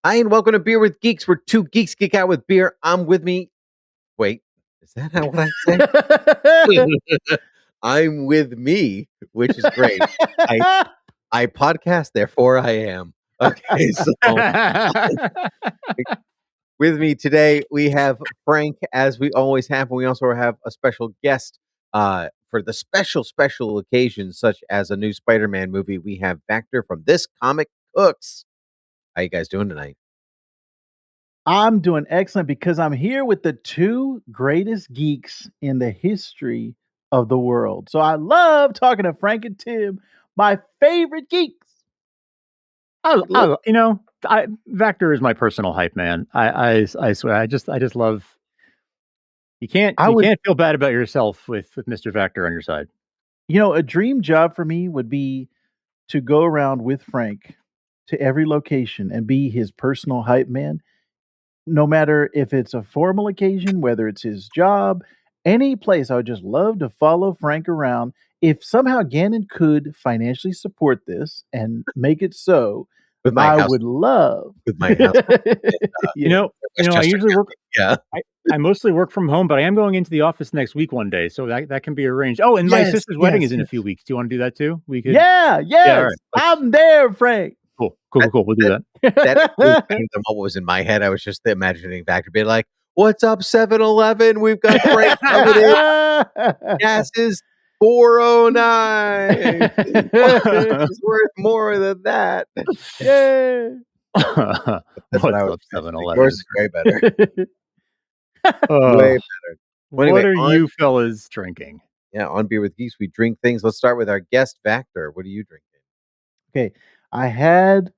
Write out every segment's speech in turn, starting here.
Hi, and welcome to Beer with Geeks. We're two geeks geek out with beer. I'm with me. Wait, is that how what I say? I'm with me, which is great. I podcast, therefore I am. Okay, so with me today we have Frank, as we always have, and we also have a special guest for the special occasions, such as a new Spider-Man movie. We have Vactor from This Comic Cooks. How you guys doing tonight? I'm doing excellent because I'm here with the two greatest geeks in the history of the world. So I love talking to Frank and Tim, my favorite geeks. Vactor is my personal hype man. I swear, I just love. You can't feel bad about yourself with Mr. Vactor on your side. You know, a dream job for me would be to go around with Frank to every location and be his personal hype man. No matter if it's a formal occasion, whether it's his job, any place, I would just love to follow Frank around. If somehow Gannon could financially support this and make it so, With my I house, would love. with my house. Yeah. I usually work. Yeah. I mostly work from home, but I am going into the office next week one day, so that can be arranged. Oh, and my sister's wedding is in a few weeks. Do you want to do that too? We could. Yeah, yes. all right. I'm there, Frank. Cool. We'll do that. That kind of what was in my head. I was just imagining Vactor being like, "What's up, 7-Eleven? We've got Frank coming in. Gas is $4.09. It's worth more than that." Yeah. That's what I was. 7-Eleven? Yours is way better. Uh, Way better. Well, what anyway, are you fellas drinking? Yeah, on Beer with Geeks, we drink things. Let's start with our guest, Vactor. What are you drinking? Okay, I had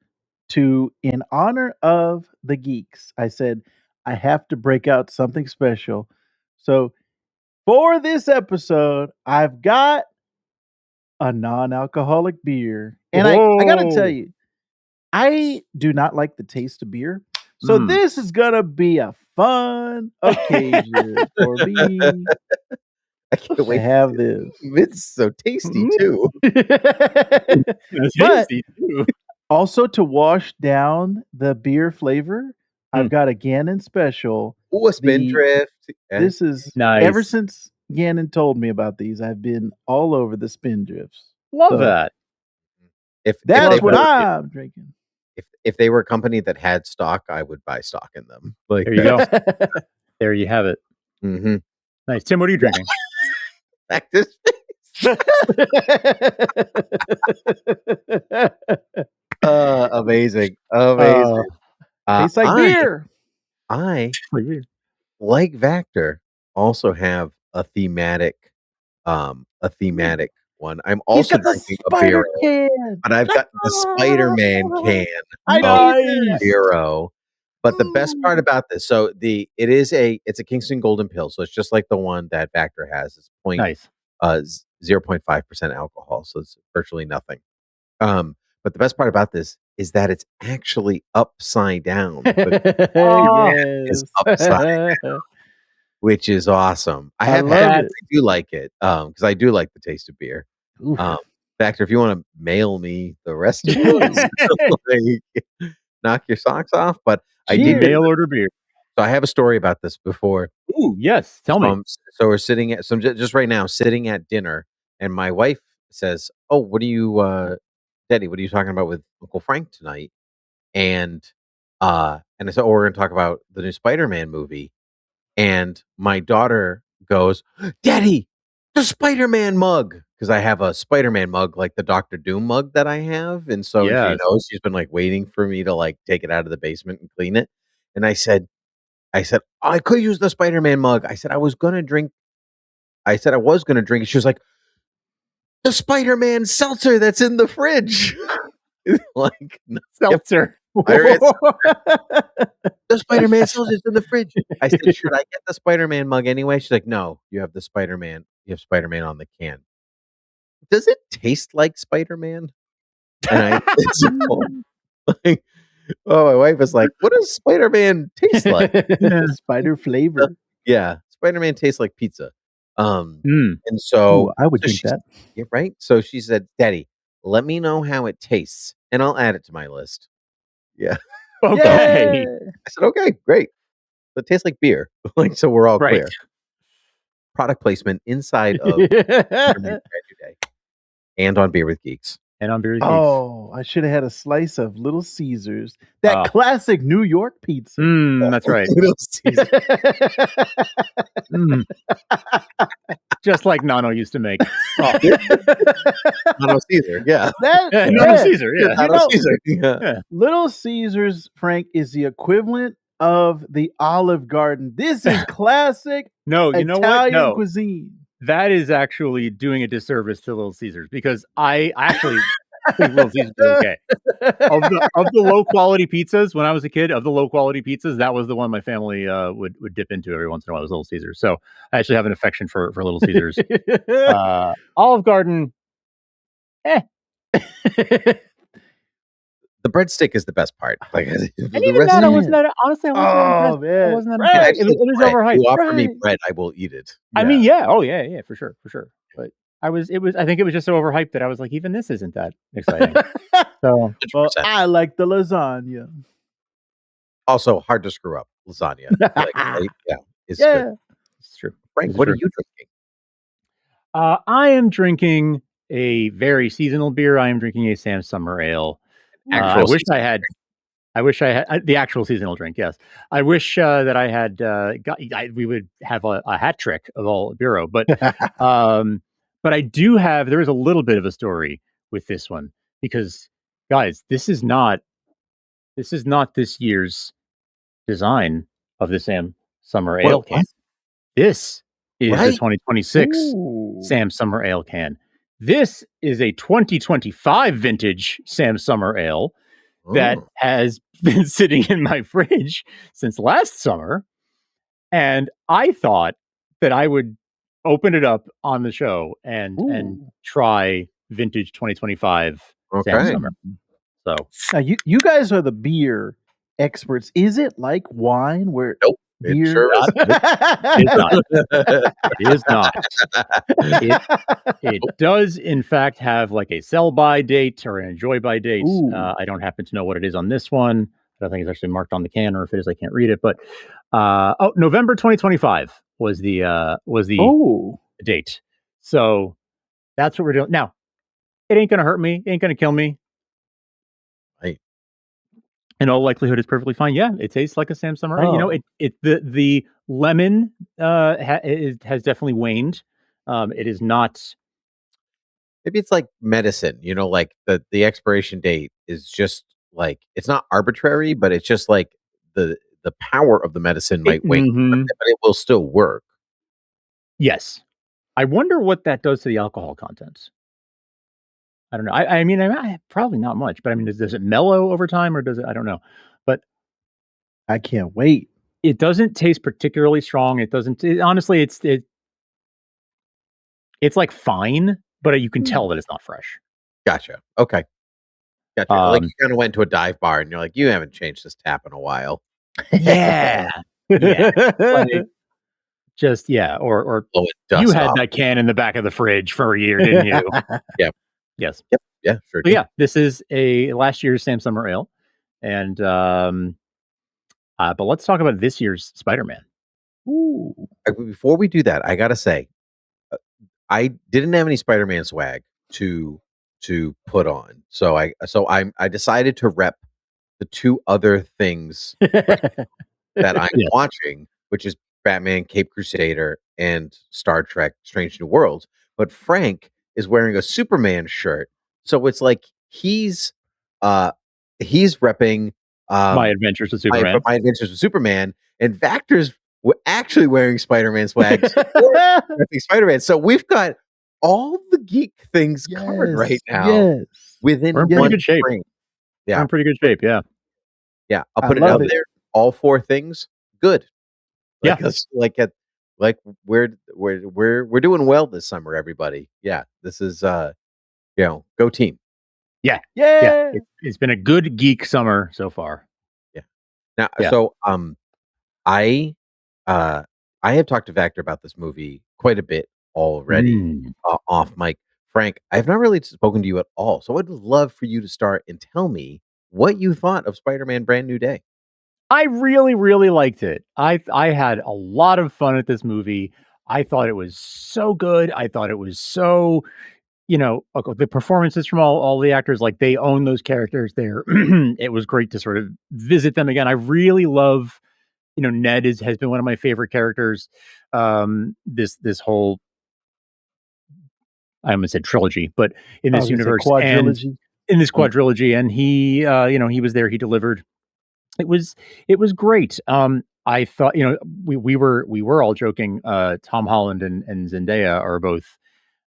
to, in honor of the geeks, I said, I have to break out something special. So for this episode, I've got a non-alcoholic beer. And I gotta tell you, I do not like the taste of beer. So this is gonna be a fun occasion for me I can't to wait. have this. It's so tasty too. But also to wash down the beer flavor, I've got a Gannon special. Ooh, a Spindrift. This is Nice. ever since Gannon told me about these, I've been all over the Spindrifts. Love So that. that's what I'm drinking. If they were a company that had stock, I would buy stock in them. Like, There you go. There you have it. Mm-hmm. Nice. Tim, what are you drinking? Back to space. Amazing. Tastes like beer. I like Vactor. Also have a thematic one. I'm also drinking a Bero, but I've got the Spider-Man can of Bero. But the best part about this, so it's a Kingston Golden Pill, so it's just like the one that Vactor has. It's 0.5% alcohol, so it's virtually nothing. But the best part about this is that it's actually upside down. It's upside down, which is awesome. I have had it. I do like it because I do like the taste of beer. Vactor, if you want to mail me the rest of it, like, knock your socks off. But I did mail order beer. So I have a story about this before. Ooh, yes. Tell me. So we're sitting at just right now sitting at dinner, and my wife says, "Oh, what are you, Daddy? What are you talking about with Uncle Frank tonight?" And I said, "Oh, we're going to talk about the new Spider-Man movie." And my daughter goes, "Daddy, the Spider-Man mug," because I have a Spider-Man mug, like the Doctor Doom mug that I have, and so she knows. She's been like waiting for me to like take it out of the basement and clean it. And I said, I could use the Spider-Man mug. I said I was gonna drink it. She was like, the Spider-Man seltzer that's in the fridge. Like, seltzer. The Spider-Man seltzer's in the fridge. I said, should I get the Spider-Man mug anyway? She's like, no, you have the Spider-Man. You have Spider-Man on the can. Does it taste like Spider-Man? And my wife was like, what does Spider-Man taste like? Spider flavor. Yeah. Spider-Man tastes like pizza. And so I would drink that. Yeah, right. So she said, Daddy, let me know how it tastes and I'll add it to my list. Yeah. Okay. I said, okay, great. It tastes like beer. Like, so we're all Right. clear. Product placement inside of Brand New Day and on Beer with Geeks. And on Beer with Geeks. Oh, I should have had a slice of Little Caesars. That classic New York pizza. That's right. Little Caesars. Just like Nano used to make. Oh. Nano Caesar, yeah. Nano Caesar, yeah. Nano Caesar, yeah. Little Caesars, Frank, is the equivalent of the Olive Garden. This is classic Italian cuisine. That is actually doing a disservice to Little Caesars because I actually think Little Caesars is okay. Of the low quality pizzas, when I was a kid, that was the one my family would dip into every once in a while. Was Little Caesars. So I actually have an affection for Little Caesars. Olive Garden, The breadstick is the best part. Like, and even that, I wasn't that. Honestly, I wasn't that. It was overhyped. You offer me bread, I will eat it. I mean, yeah. Oh, yeah, for sure. But I think it was just so overhyped that I was like, even this isn't that exciting. So, well, I like the lasagna. Also, hard to screw up lasagna. It's good. It's true. Frank, what are you drinking? I am drinking a very seasonal beer. I am drinking a Sam Summer Ale. I wish I had the actual seasonal drink. Yes, I wish that I had. We would have a hat trick of all Bero, but I do have. There is a little bit of a story with this one because, guys, this is not this year's design of the Sam Summer Ale can. This is the 2026 Sam Summer Ale can. This is a 2025 vintage Sam Summer Ale that has been sitting in my fridge since last summer. And I thought that I would open it up on the show and try vintage 2025 Sam Summer. So now you guys are the beer experts. Is it like wine where beer? It sure is. It is not. It does, in fact, have like a sell-by date or an enjoy-by date. I don't happen to know what it is on this one. I don't think it's actually marked on the can, or if it is, I can't read it. But November 2025 was the date. So that's what we're doing now. It ain't gonna hurt me. It ain't gonna kill me. Right. In all likelihood, it's perfectly fine. Yeah, it tastes like a Sam Summer. You know, the lemon has definitely waned. It is not. Maybe it's like medicine. You know, like the expiration date is just like it's not arbitrary, but it's just like the power of the medicine might wane, but it will still work. Yes, I wonder what that does to the alcohol content. I don't know. I mean, probably not much, but I mean, does it mellow over time or does it? I don't know. But I can't wait. It doesn't taste particularly strong. It doesn't. Honestly, it's like fine, but you can tell that it's not fresh. Gotcha. Okay. Gotcha. Like you kind of went to a dive bar and you're like, you haven't changed this tap in a while. Yeah. Like, just or you had that can in the back of the fridge for a year, didn't you? Yeah. Yes. Yep. Yeah. Sure. But yeah, this is a last year's Sam Summer Ale, and but let's talk about this year's Spider-Man. Ooh. Before we do that, I gotta say, I didn't have any Spider-Man swag to put on, so I decided to rep the two other things that I'm watching, which is Batman, Cape Crusader, and Star Trek: Strange New Worlds. But Frank is wearing a Superman shirt, so it's like he's repping My Adventures with Superman. My Adventures with Superman, and Vactor's actually wearing Spider-Man swag, repping Spider-Man. So we've got all the geek things covered right now. Yes, within we're in pretty good shape. Yeah, we're in pretty good shape. Yeah, yeah. I'll put it out there. All four things good. Like, we're doing well this summer, everybody. Yeah, this is go team. Yeah. It's been a good geek summer so far. Yeah. Now, so I have talked to Vactor about this movie quite a bit already off mic. Frank, I have not really spoken to you at all, so I'd love for you to start and tell me what you thought of Spider-Man: Brand New Day. I really, really liked it. I had a lot of fun at this movie. I thought it was so good. I thought it was so, the performances from all the actors, like they own those characters there. It was great to sort of visit them again. I really love, Ned has been one of my favorite characters. This whole, I almost said trilogy, but in this universe and in this quadrilogy, and he, he was there. He delivered. It was great. I thought, we were all joking. Tom Holland and Zendaya are both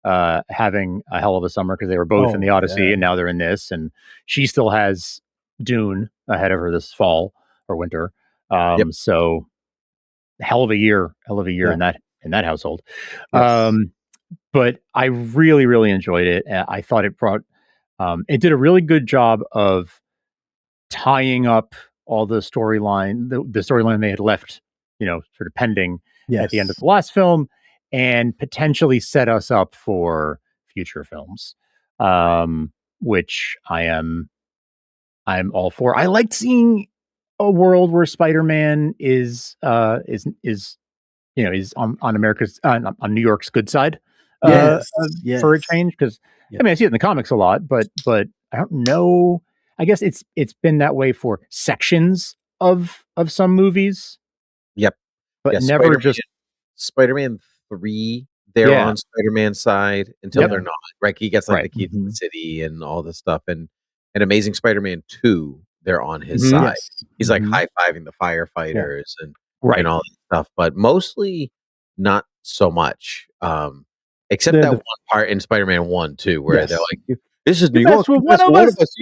having a hell of a summer because they were both in the Odyssey and now they're in this, and she still has Dune ahead of her this fall or winter. So hell of a year in that household. Yes. But I really, really enjoyed it. I thought it brought, it did a really good job of tying up all the storyline, the storyline they had left, sort of pending at the end of the last film, and potentially set us up for future films, which I'm all for. I liked seeing a world where Spider-Man is on America's on New York's good side, for a change, because I mean I see it in the comics a lot, but I don't know. I guess it's been that way for sections of some movies. Yep, but never just Spider-Man 3. They're on Spider-Man's side until they're not. Right, he gets like the key to the city and all this stuff, and Amazing Spider-Man 2. They're on his side. He's like high-fiving the firefighters and all that stuff, but mostly not so much. Except that one part in Spider-Man 1 too, where they're like, "This is New York. You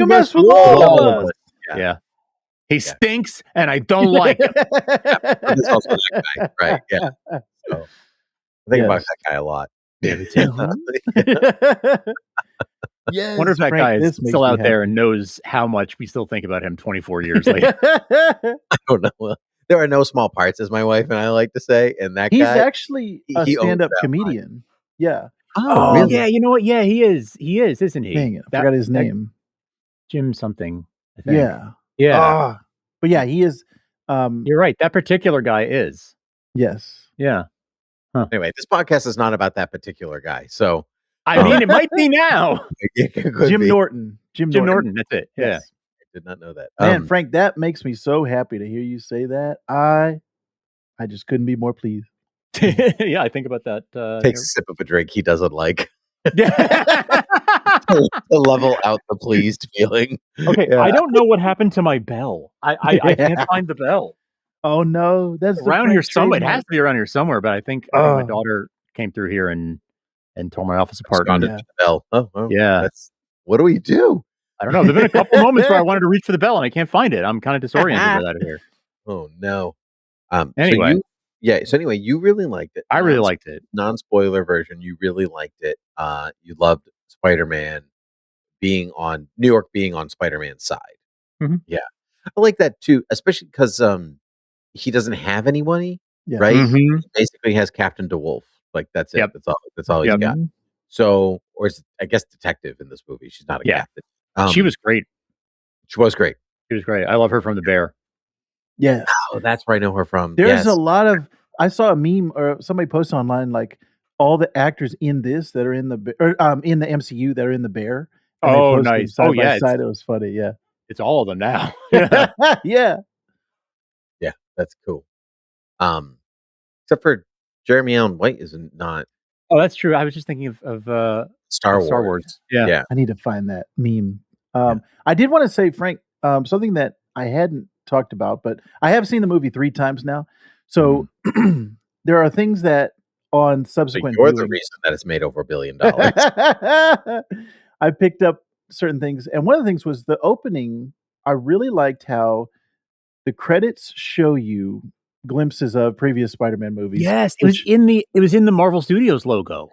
mess with all of us." Yeah. He stinks, and I don't like him. There's also that guy, right? Yeah. So I think about that guy a lot. Yes, wonder if that guy is still out there and knows how much we still think about him 24 years later. I don't know. There are no small parts, as my wife and I like to say. And that he's guy, actually a stand-up comedian. Yeah. Oh, really? Yeah. You know what? Yeah, he is. He is, isn't he? Dang it, I forgot his name. Jim something. I think. Yeah. Yeah. But yeah, he is. You're right. That particular guy is. Yes. Yeah. Huh. Anyway, this podcast is not about that particular guy. So I mean, it might be now. Jim Norton. Jim Norton. That's it. Yeah. Yes. I did not know that. Man, Frank, that makes me so happy to hear you say that. I just couldn't be more pleased. Yeah, I think about that. Takes a sip of a drink he doesn't like. to level out the pleased feeling. Okay, I don't know what happened to my bell. I can't find the bell. Oh no, that's around here somewhere. It has to be around here somewhere, but I think my daughter came through here and tore my office apart. The bell. Oh, yeah. What do we do? I don't know. There've been a couple moments where I wanted to reach for the bell and I can't find it. I'm kind of disoriented with out of here. Oh no. Anyway. So anyway, you really liked it. I really liked it. Non-spoiler version, you really liked it. You loved Spider-Man being on New York, being on Spider-Man's side. Mm-hmm. Yeah, I like that too, especially because he doesn't have anybody, right? Mm-hmm. He basically has Captain DeWolf. Like that's it. Yep. That's all he's got. So, or I guess detective in this movie. She's not a captain. She was great. She was great. She was great. I love her from The Bear. Yes. Oh, that's where I know her from. There's a lot of. I saw a meme or somebody posted online like all the actors in this that are in the in the MCU that are in The Bear. Oh, nice. Side by side. It was funny. Yeah. It's all of them now. Yeah. Yeah, that's cool. Except for Jeremy Allen White isn't not. Oh, that's true. I was just thinking of Star Wars. Yeah. I need to find that meme. I did want to say, Frank, something that I hadn't talked about, but I have seen the movie 3 times now. So there are things that on subsequent. So you're the reason that it's made over $1 billion. I picked up certain things, and one of the things was the opening. I really liked how the credits show you glimpses of previous Spider-Man movies. Yes, it was in the Marvel Studios logo.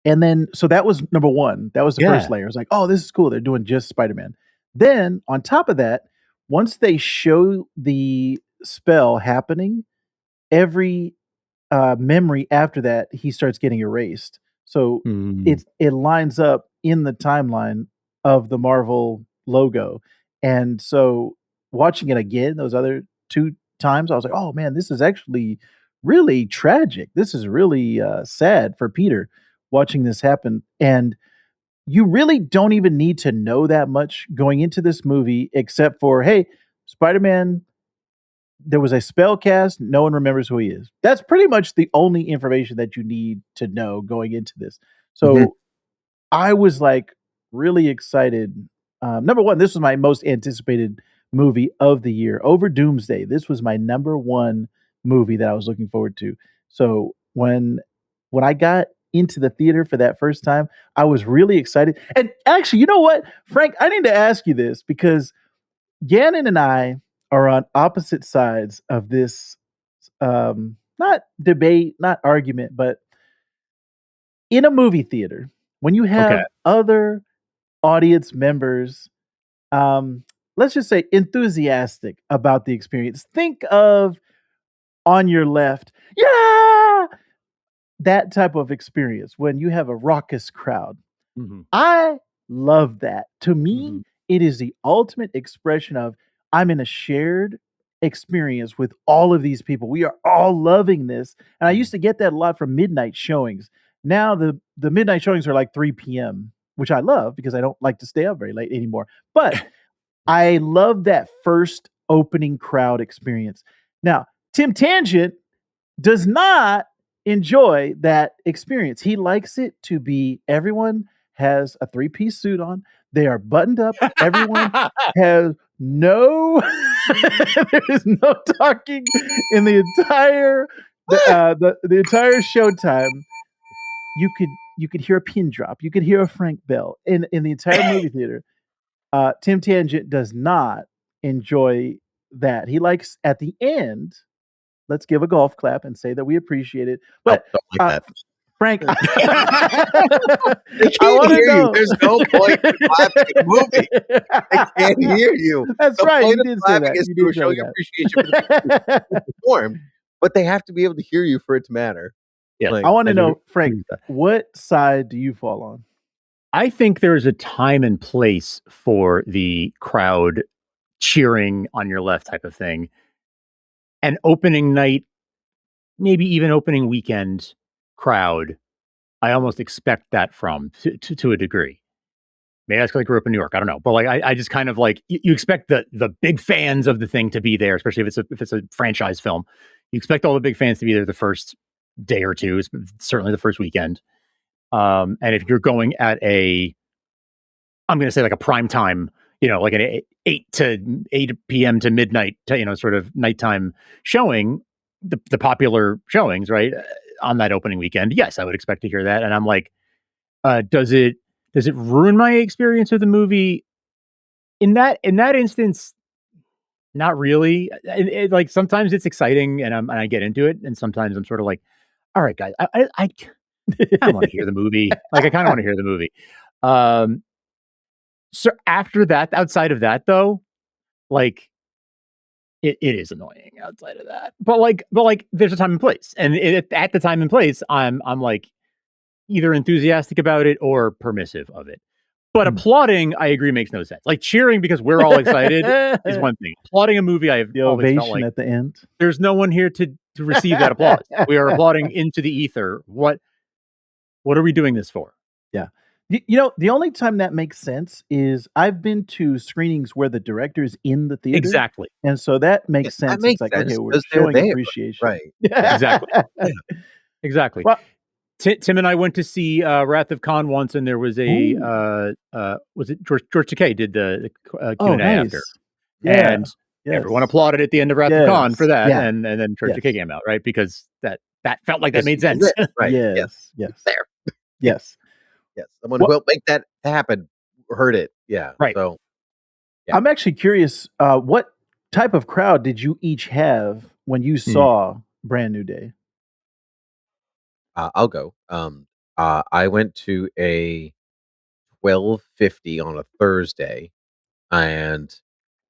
And then, so that was number one. That was the first layer. I was like, oh, this is cool. They're doing just Spider-Man. Then on top of that, once they show the spell happening, every memory after that, he starts getting erased. So it lines up in the timeline of the Marvel logo. And so watching it again, those other 2 times, I was like, "Oh, man, this is actually really tragic. This is really, sad for Peter watching this happen." And you really don't even need to know that much going into this movie except for, "Hey, Spider-Man, there was a spell cast, no one remembers who he is." That's pretty much the only information that you need to know going into this. So I was, like, really excited. Number 1, this was my most anticipated movie of the year. Over Doomsday, this was my number 1 movie that I was looking forward to. So when I got into the theater for that first time, I was really excited. And actually, you know what, Frank? I need to ask you this because Gannon and I are on opposite sides of this, not debate, not argument, but in a movie theater, when you have other audience members, let's just say enthusiastic about the experience. Think of On Your Left, yeah, that type of experience when you have a raucous crowd. I love that. To me, it is the ultimate expression of I'm in a shared experience with all of these people. We are all loving this. And I used to get that a lot from midnight showings. Now the midnight showings are like 3 p.m., which I love because I don't like to stay up very late anymore. But I love that first opening crowd experience. Now, Tim Tangent does not enjoy that experience. He likes it to be everyone has a three-piece suit on. They are buttoned up. Everyone has no there is no talking in the entire the entire showtime. You could hear a pin drop. You could hear a Frank Bell in the entire movie theater. Tim Tangent does not enjoy that. He likes at the end, let's give a golf clap and say that we appreciate it. But don't like that. Frank, They I can't want to hear you. know. There's no point in clapping in a movie. They can't hear you. That's The right. point You of did say clapping that. is You to did show say your that. appreciation for the people who performed, but they have to be able to hear you for it to matter. Yeah. Like, I want to I do know, Frank, agree with that. what side do you fall on? I think there's a time and place for the crowd cheering on your left type of thing. And opening night, maybe even opening weekend crowd, I almost expect that from to a degree. Maybe that's because I grew up in New York. I don't know, but like I just kind of like you expect the big fans of the thing to be there, especially if it's a franchise film. You expect all the big fans to be there the first day or two, certainly the first weekend. And if you're going at I'm going to say like a prime time, like an 8 p.m. to midnight, sort of nighttime showing, the popular showings, right, on that opening weekend. Yes, I would expect to hear that. And I'm like, does it ruin my experience with the movie? In that instance, not really. Like sometimes it's exciting and I get into it, and sometimes I'm sort of like, all right, guys, I kind of want to hear the movie. Like I kind of want to hear the movie. So after that, outside of that, though, like it is annoying outside of that. But like, there's a time and place, and at the time and place, I'm like either enthusiastic about it or permissive of it. But applauding, I agree, makes no sense. Like cheering because we're all excited is one thing. Applauding a movie, I've The always felt ovation like at the end. there's no one here to receive that applause. We are applauding into the ether. What are we doing this for? Yeah. You know, the only time that makes sense is I've been to screenings where the director's in the theater. Exactly. And so that makes sense. that makes It's like, sense okay, we're 'cause they're showing there, appreciation. right. Exactly. Exactly. Well, Tim and I went to see Wrath of Khan once, and there was a was it George Takei did the Q&A after, Yeah. and everyone applauded at the end of Wrath of Khan for that, Yeah. and then George Takei came out, right, because that felt like that Yes, made he was sense. there, right. Yes. It's there. Yes. Yes. Someone who helped make that happen heard it. Yeah. Right. So yeah. I'm actually curious, what type of crowd did you each have when you saw Brand New Day? I'll go. I went to a 12:50 on a Thursday, and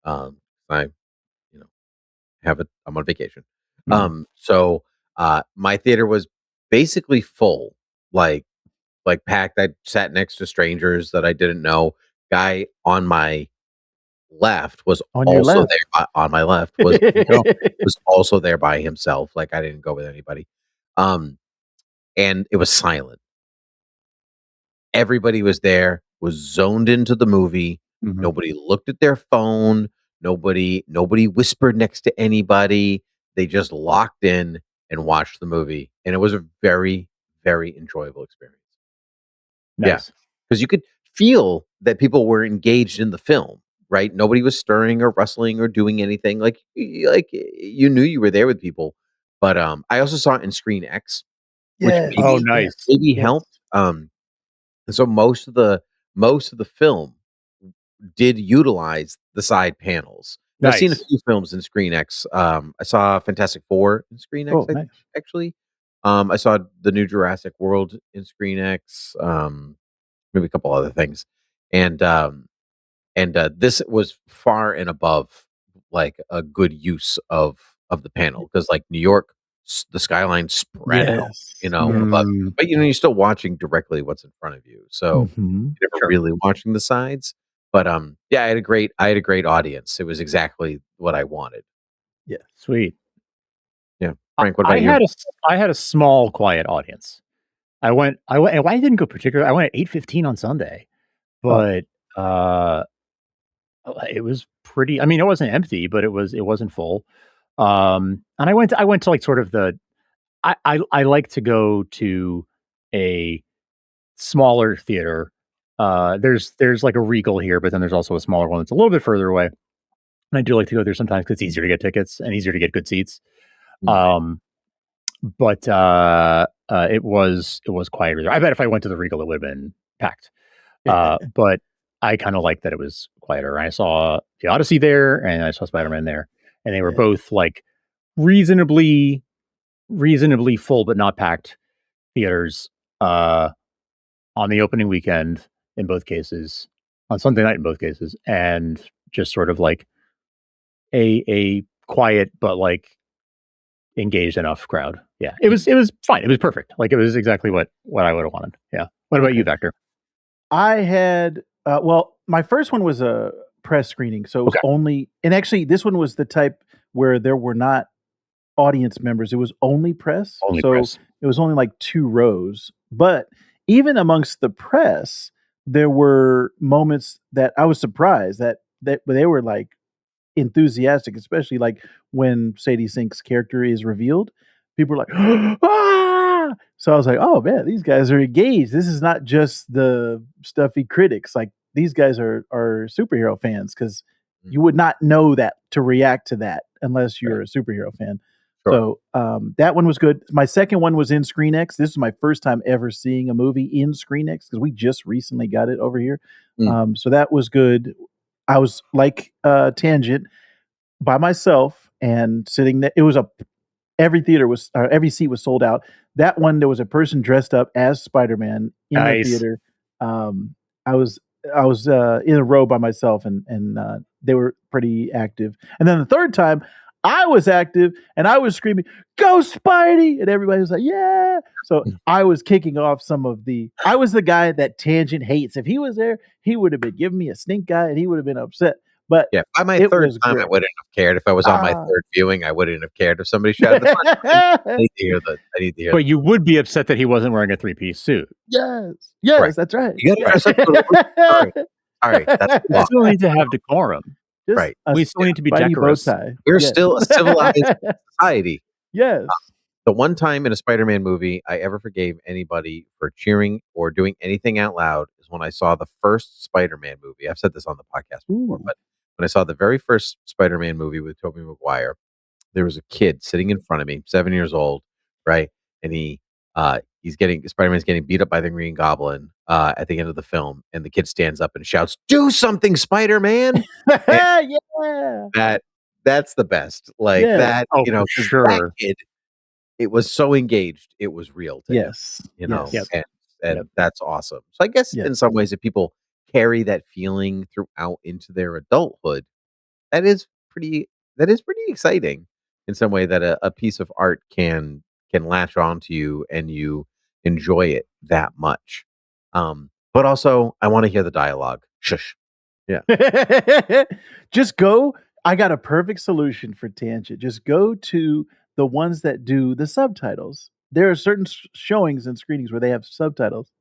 I, I'm on vacation. So my theater was basically full, like packed. I sat next to strangers that I didn't know. Guy on my left was On your also left. there on my left was also there by himself. Like I didn't go with anybody. And it was silent. Everybody was there, was zoned into the movie. Mhm. Nobody looked at their phone. Nobody whispered next to anybody. They just locked in and watched the movie. And it was a very, very enjoyable experience. Nice. Because you could feel that people were engaged in the film, right? Nobody was stirring or rustling or doing anything. Like you knew you were there with people. But I also saw it in ScreenX, which Yes. Oh, maybe nice. maybe Yes. helped. And so most of the film did utilize the side panels. Now, I've seen a Nice. few films in ScreenX. I saw Fantastic Four in ScreenX. Oh, I think, nice. actually. I saw the new Jurassic World in ScreenX. Maybe a couple other things, and this was far and above like a good use of the panel because like New York, the skyline spread out, Yes. above you. But you're still watching directly what's in front of you, so Mhm. you're never really watching the sides. But yeah, I had a great audience. It was exactly what I wanted. Yeah. Sweet. Yeah, Frank, what about you? I had a small, quiet audience. I went, and I didn't go particular. I went at 8:15 on Sunday, but it was pretty. I mean, it wasn't empty, but it wasn't full. And I went to like sort of I like to go to a smaller theater. There's like a Regal here, but then there's also a smaller one that's a little bit further away. And I do like to go there sometimes because it's easier to get tickets and easier to get good seats. Um, but it was quieter there. I bet if I went to the Regal, it would have been packed. But I kind of like that it was quieter. I saw the Odyssey there, and I saw Spider-Man there, and they were both like reasonably full, but not packed theaters. On the opening weekend in both cases, on Sunday night in both cases, and just sort of like a quiet but like engaged enough crowd. Yeah, it was fine. It was perfect. Like it was exactly what I would have wanted. Yeah. What about you, Vactor? I had well, my first one was a press screening, so it was only, and actually this one was the type where there were not audience members. It was only press. It was only like 2 rows. But even amongst the press, there were moments that I was surprised that they were like enthusiastic, especially like when Sadie Sink's character is revealed. People are like, ah! So I was like, oh man, these guys are engaged. This is not just the stuffy critics. Like these guys are superhero fans because you would not know that to react to that unless you're a superhero fan. So that one was good. My second one was in ScreenX. This is my first time ever seeing a movie in ScreenX because we just recently got it over here. So that was good. I was like Tangent by myself and sitting there. It was every theater was every seat was sold out. That one there was a person dressed up as Spider-Man in the theater. I was in a row by myself and they were pretty active. And then the third time I was active and I was screaming, "Go Spidey!" and everybody was like, "Yeah!" So I was kicking off I was the guy that Tangent hates. If he was there, he would have been giving me a stink eye and he would have been upset. But yeah, by my it third was time, I great. wouldn't have cared. If I was on my third viewing, I wouldn't have cared if somebody shouted the first time. I need to hear that. But you would be upset that he wasn't wearing a 3-piece suit. Yes. Yes, Right. that's right. You gotta dress up for the Sorry, that's We still need to have decorum. right. We still need to be Spidey bow decorous. tie. We're Yes. still a civilized society. Yes. The one time in a Spider-Man movie I ever forgave anybody for cheering or doing anything out loud is when I saw the first Spider-Man movie. I've said this on the podcast before, Ooh. but when I saw the very first Spider-Man movie with Tobey Maguire, there was a kid sitting in front of me, 7 years old, right? And Spider-Man's getting beat up by the Green Goblin at the end of the film, and the kid stands up and shouts, "Do something, Spider-Man!" Yeah. That's the best. Like Yeah. that, Oh, for 'cause sure. that kid, it was so engaged, it was real to him, Yes. Yep. and that's awesome. So I guess Yep. in some ways, if people carry that feeling throughout into their adulthood, that is pretty exciting in some way that a piece of art can latch onto you and you enjoy it that much. But also I want to hear the dialogue. Shush. Yeah. Just go. I got a perfect solution for tangent. Just go to the ones that do the subtitles. There are certain showings and screenings where they have subtitles.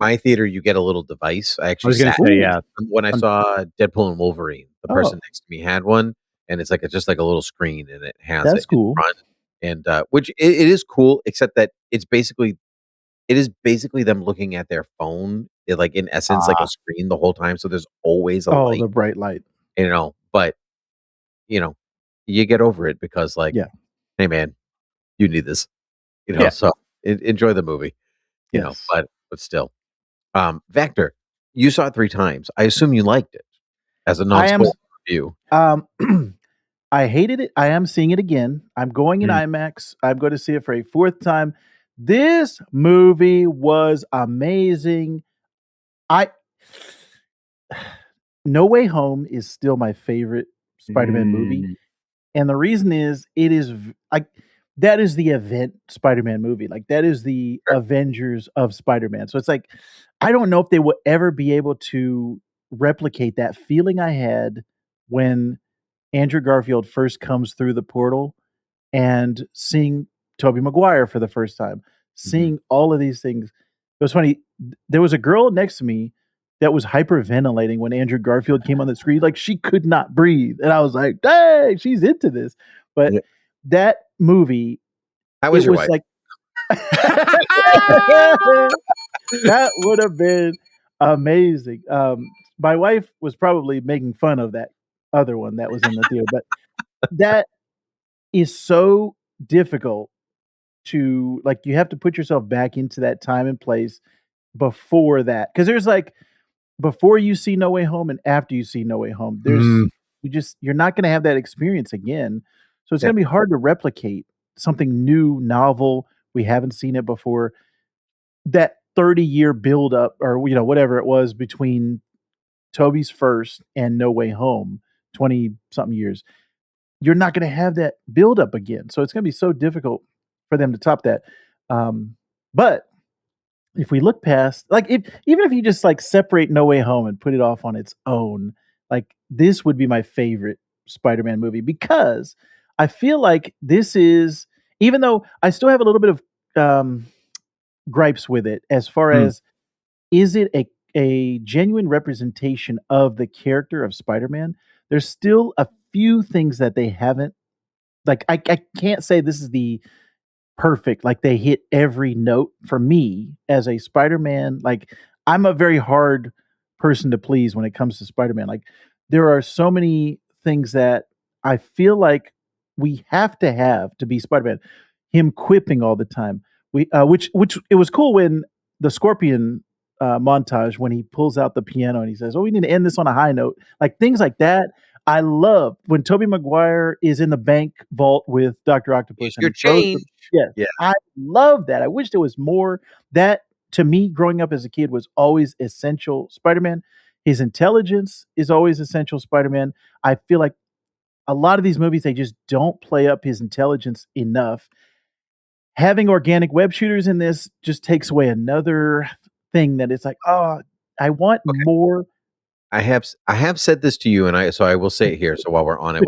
My theater, you get a little device. I I actually was going to sat say, yeah. when I saw Deadpool and Wolverine, the person Oh. next to me had one, and it's like just like a little screen, and it has That's it in cool. front, and which it is cool, except that it is basically them looking at their phone, like in essence, like a screen the whole time. So there's always a light, the bright light. But you get over it because, like, Yeah. hey man, you need this, Yeah. So enjoy the movie, Yes. but still. Vactor, you saw it 3 times. I assume you liked it as a non-spoiler review. I hated it. I am seeing it again. I'm going in IMAX. I'm going to see it for a 4th time. This movie was amazing. No Way Home is still my favorite Spider-Man movie. And the reason is that is the event Spider-Man movie. Like, that is the Avengers of Spider-Man. So it's like, I don't know if they will ever be able to replicate that feeling I had when Andrew Garfield first comes through the portal and seeing Tobey Maguire for the first time, seeing all of these things. It was funny. There was a girl next to me that was hyperventilating when Andrew Garfield came on the screen. Like, she could not breathe. And I was like, dang, she's into this. But that movie, how was it your was wife? like that would have been amazing. My wife was probably making fun of that other one that was in the theater, but that is so difficult to, like, you have to put yourself back into that time and place before that. Because there's like, before you see No Way Home and after you see No Way Home, you're not gonna have that experience again. So it's gonna be hard to replicate something new, novel. We haven't seen it before. That 30-year buildup, or whatever it was between Toby's first and No Way Home, 20 something years. You're not gonna have that buildup again. So it's gonna be so difficult for them to top that. But if we look past, like, even if you just, like, separate No Way Home and put it off on its own, like, this would be my favorite Spider-Man movie, because I feel like this is, even though I still have a little bit of gripes with it, as far as, is it a genuine representation of the character of Spider-Man? There's still a few things that they haven't, like, I can't say this is the perfect, like, they hit every note for me as a Spider-Man. Like, I'm a very hard person to please when it comes to Spider-Man. Like, there are so many things that I feel like we have to be Spider-Man. Him quipping all the time. Which it was cool when the Scorpion montage, when he pulls out the piano and he says, "Oh, we need to end this on a high note." Like, things like that. I love when Tobey Maguire is in the bank vault with Dr. Octopus Here's and your he throws the, change. yeah, I love that. I wish there was more. That, to me, growing up as a kid, was always essential Spider-Man. His intelligence is always essential Spider-Man. I feel like a lot of these movies, they just don't play up his intelligence enough. Having organic web shooters in this just takes away another thing that it's like, oh, I want more. I have said this to you, and I will say it here. So while we're on it,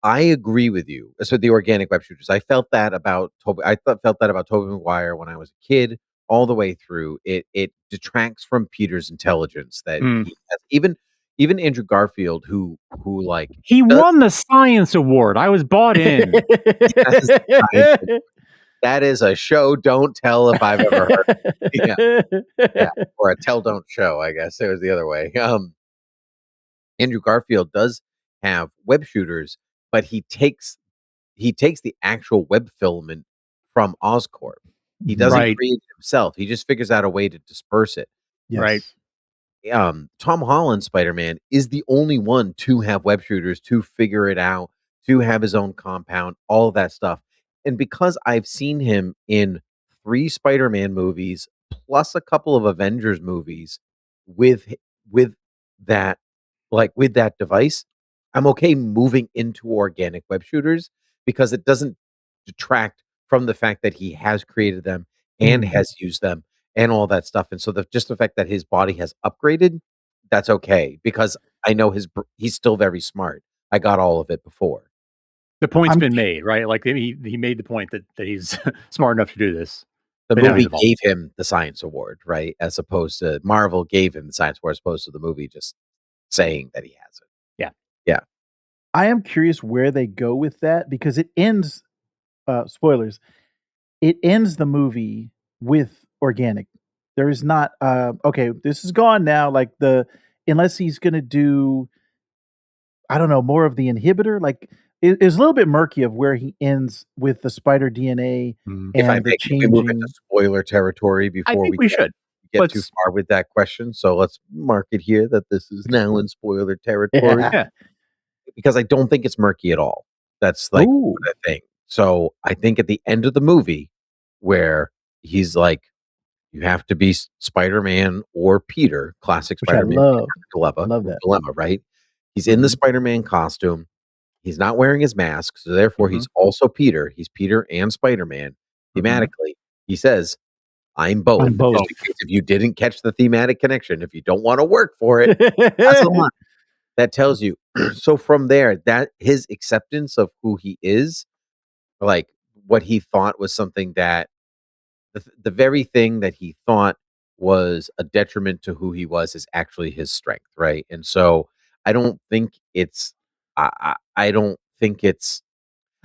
I agree with you. So the organic web shooters, I felt that about Toby. Felt that about Tobey Maguire when I was a kid, all the way through. It detracts from Peter's intelligence that he has. Even Andrew Garfield, who like he won the science award. I was bought in. That is a show don't tell if I've ever heard. Yeah, or a tell don't show. I guess it was the other way. Andrew Garfield does have web shooters, but he takes the actual web filament from Oscorp. He doesn't create it himself. He just figures out a way to disperse it. Yes. Right. Tom Holland Spider-Man is the only one to have web shooters, to figure it out, to have his own compound, all of that stuff. And because I've seen him in 3 Spider-Man movies plus a couple of Avengers movies with with that with that device, I'm okay moving into organic web shooters because it doesn't detract from the fact that he has created them and has used them and all that stuff. And so just the fact that his body has upgraded, that's okay because I know he's still very smart. I got all of it before. The point's been made, right? Like he made the point that he's smart enough to do this. The movie gave him the science award, right? As opposed to Marvel gave him the science award, as opposed to the movie just saying that he has it. Yeah. Yeah. I am curious where they go with that because it ends, spoilers, it ends the movie with organic. There is not, okay, this is gone now. Like unless he's going to do, I don't know, more of the inhibitor. Like it's a little bit murky of where he ends with the spider DNA and the If we move into changing. spoiler territory before we should get too far with that question, so let's mark it here that this is now in spoiler territory. Yeah. Because I don't think it's murky at all. That's like the thing. So I think at the end of the movie, where he's like, "You have to be Spider-Man or Peter," classic Which I Spider-Man love. dilemma, right? He's in the Spider-Man costume. He's not wearing his mask, so therefore he's also Peter. He's Peter and Spider-Man. Thematically, he says, "I'm both." I'm both. Just because if you didn't catch the thematic connection, if you don't want to work for it, that's a line. That tells you. So from there, that his acceptance of who he is, like what he thought was something that the very thing that he thought was a detriment to who he was is actually his strength, right? And so I don't think it's I don't think it's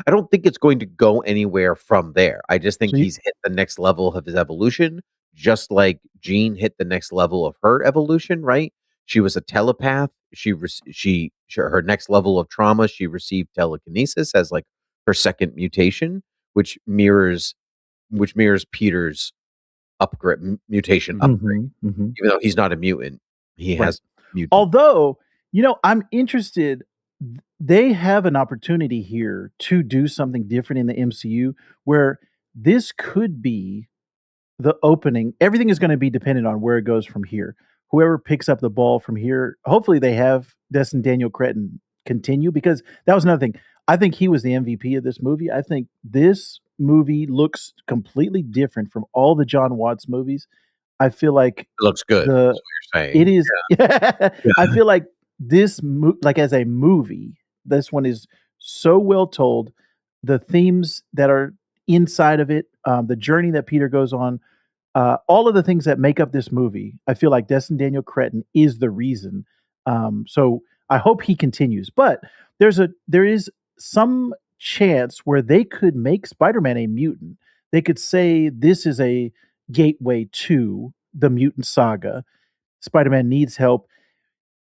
I don't think it's going to go anywhere from there. I just think he's hit the next level of his evolution, just like Jean hit the next level of her evolution, right? She was a telepath. Her next level of trauma, she received telekinesis as like her second mutation, which mirrors Peter's mutation upgrade. Even though he's not a mutant, he has mutant. Although, I'm interested. They have an opportunity here to do something different in the MCU where this could be the opening. Everything is going to be dependent on where it goes from here. Whoever picks up the ball from here, hopefully they have Destin Daniel Cretton continue, because that was another thing. I think he was the MVP of this movie. I think this movie looks completely different from all the John Watts movies. I feel like it looks good. That's what you're saying. It is. Yeah. I feel like like as a movie, this one is so well told. The themes that are inside of it, the journey that Peter goes on, all of the things that make up this movie, I feel like Destin Daniel Cretton is the reason. So I hope he continues. But there is some chance where they could make Spider-Man a mutant. They could say this is a gateway to the mutant saga. Spider-Man needs help.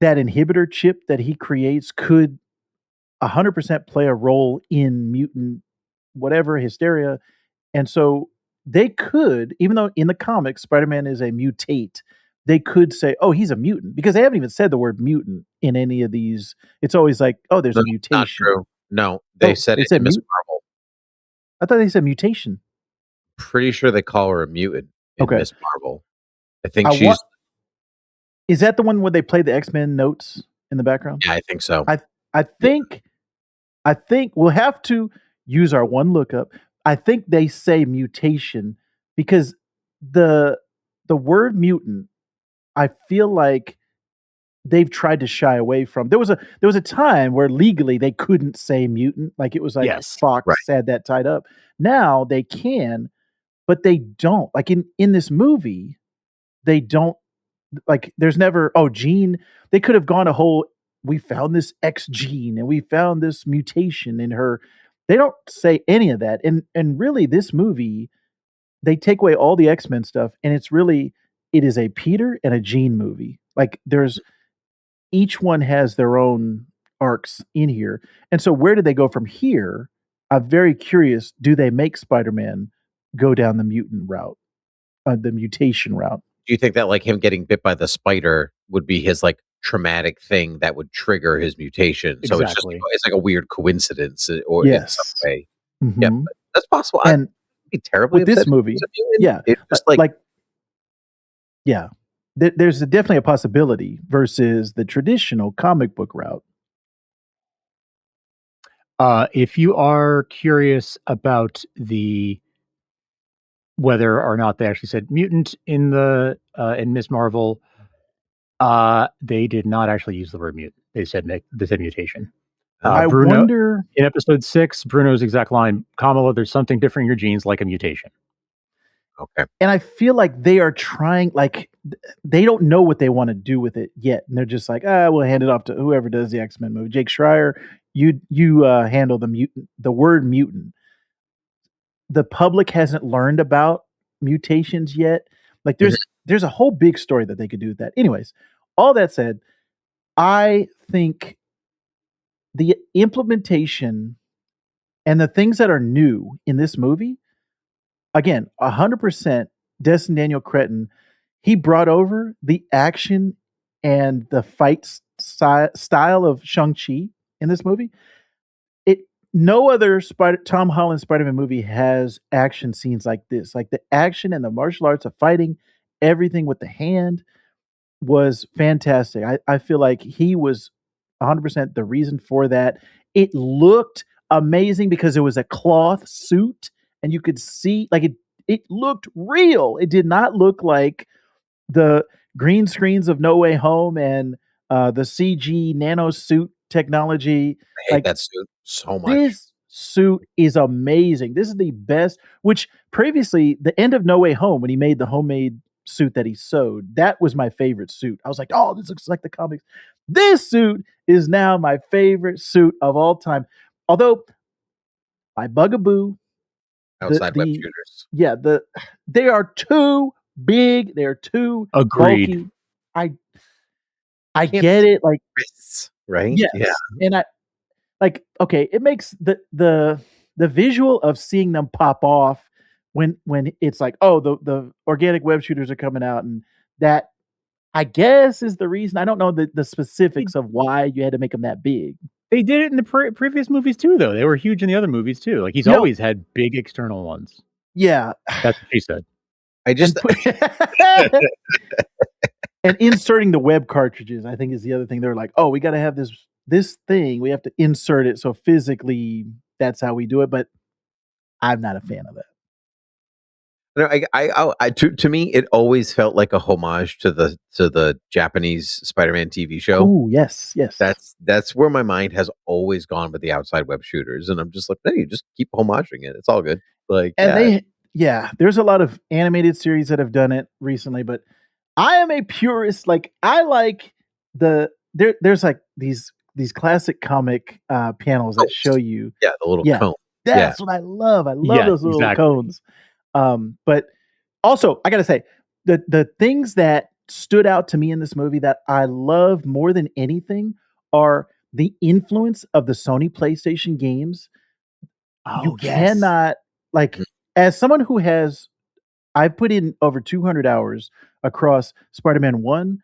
That inhibitor chip that he creates could 100% play a role in mutant whatever hysteria. And so they could, even though in the comics Spider-Man is a mutate, they could say, "Oh, he's a mutant," because they haven't even said the word mutant in any of these. It's always like, "Oh, there's a mutation." Not true. No, they said it in Miss Marvel. I thought they said mutation. Pretty sure they call her a mutant in Miss Marvel. I think Is that the one where they play the X-Men notes in the background? Yeah, I think so. I think we'll have to use our one lookup. I think they say mutation because the word mutant, I feel like they've tried to shy away from. There was a time where legally they couldn't say mutant, like it was like Fox had that tied up. Now they can, but they don't. Like in this movie, they don't. Like there's never, oh, gene. They could have gone a whole, we found this X gene and we found this mutation in her. They don't say any of that. And really this movie, they take away all the X-Men stuff, and it is a Peter and a Jean movie. Like there's each one has their own arcs in here. And so where do they go from here? I'm very curious, do they make Spider-Man go down the mutant route? The mutation route? Do you think that like him getting bit by the spider would be his like traumatic thing that would trigger his mutation? So it's just it's like a weird coincidence or in some way. Yeah, but that's possible. And I'd be terribly with this movie, it's just yeah, there's definitely a possibility versus the traditional comic book route. If you are curious about whether or not they actually said mutant in Miss Marvel, They did not actually use the word mutant. They said mutation. I Bruno, wonder in episode 6, Bruno's exact line, Kamala, there's something different in your genes, like a mutation. Okay. And I feel like they are trying, like, they don't know what they want to do with it yet. And they're just like, we'll hand it off to whoever does the X-Men movie. Jake Schreier, you handle the word mutant. The public hasn't learned about mutations yet. Like there's a whole big story that they could do with that. Anyways, all that said, I think the implementation and the things that are new in this movie, again, 100% Destin Daniel Cretton, he brought over the action and the fight style of Shang-Chi in this movie. No other Tom Holland Spider-Man movie has action scenes like this. Like the action and the martial arts of fighting, everything with the hand was fantastic. I feel like he was 100% the reason for that. It looked amazing because it was a cloth suit and you could see like it looked real. It did not look like the green screens of No Way Home and the CG nano suit technology. I hate Like that suit so much. this suit is amazing. This is the best, which previously, the end of No Way Home, when he made the homemade suit that he sewed, that was my favorite suit. I was like, oh, this looks like the comics. This suit is now my favorite suit of all time. Although, my bugaboo, Outside web shooters. yeah, they are too big. They are too Agreed. bulky. I get it. Like, wrists, right? Yes. Yeah. And like, okay, it makes the visual of seeing them pop off when it's like, oh, the organic web shooters are coming out, and that I guess is the reason. I don't know the specifics of why you had to make them that big. They did it in the previous movies too, though. They were huge in the other movies too. Like he's always had big external ones. Yeah, that's what she said. I just and inserting the web cartridges, I think, is the other thing. They're like, oh, we got to have this thing. We have to insert it, so physically, that's how we do it. But I'm not a fan of that. No, to me, it always felt like a homage to the Japanese Spider-Man TV show. Oh, yes. That's where my mind has always gone with the outside web shooters, and I'm just like, hey, you just keep homaging it. It's all good. Like, and there's a lot of animated series that have done it recently, but I am a purist. Like, I like there's like these classic comic panels that show you, the little cone. That's what I love. I love those little cones. But also, I gotta say, the things that stood out to me in this movie that I love more than anything are the influence of the Sony PlayStation games. You cannot, like, as someone who has, I've put in over 200 hours across Spider-Man 1,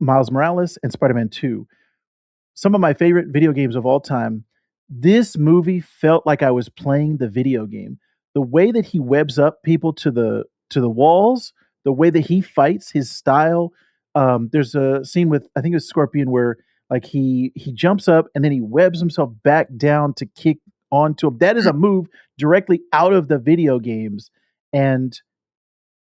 Miles Morales, and Spider-Man 2. Some of my favorite video games of all time. This movie felt like I was playing the video game. The way that he webs up people to the walls, the way that he fights, his style. There's a scene with, I think it was Scorpion, where like he jumps up and then he webs himself back down to kick onto him. That is a move directly out of the video games. And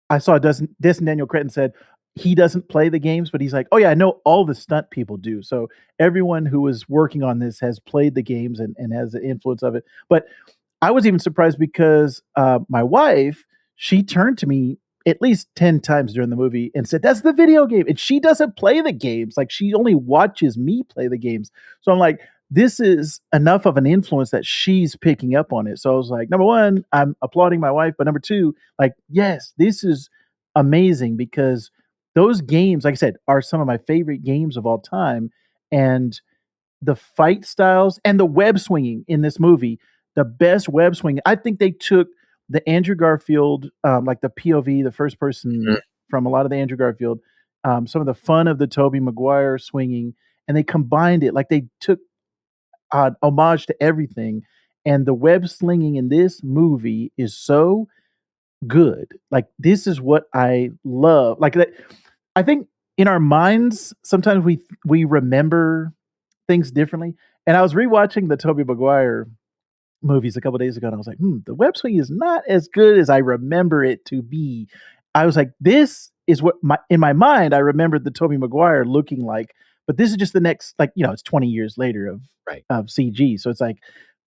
I saw Destin Daniel Cretton said he doesn't play the games, but he's like, oh yeah, I know all the stunt people do. So everyone who was working on this has played the games and has the influence of it. But I was even surprised because my wife, she turned to me at least 10 times during the movie and said, that's the video game. And she doesn't play the games. Like, she only watches me play the games. So I'm like, this is enough of an influence that she's picking up on it. So I was like, number one, I'm applauding my wife. But number two, like, yes, this is amazing because those games, like I said, are some of my favorite games of all time. And the fight styles and the web swinging in this movie, the best web swing. I think they took the Andrew Garfield, like the POV, the first person from a lot of the Andrew Garfield, some of the fun of the Tobey Maguire swinging, and they combined it. Like, they took homage to everything. And the web slinging in this movie is so good. Like, this is what I love. Like, I think in our minds, sometimes we remember things differently. And I was rewatching the Tobey Maguire movies a couple days ago, and I was like, the web swing is not as good as I remember it to be. I was like, this is what in my mind I remembered the Tobey Maguire looking like, but this is just the next, like, it's 20 years later of CG. So it's like,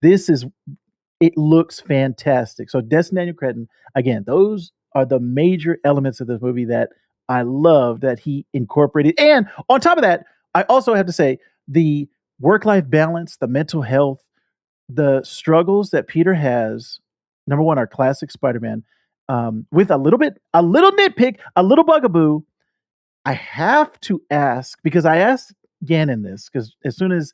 it looks fantastic. So Destin Daniel Cretton, again, those are the major elements of this movie that I love that he incorporated. And on top of that, I also have to say the work-life balance, the mental health, the struggles that Peter has. Number one, our classic Spider-Man, with a little nitpick, a little bugaboo. I have to ask, because I asked Gannon this, because as soon as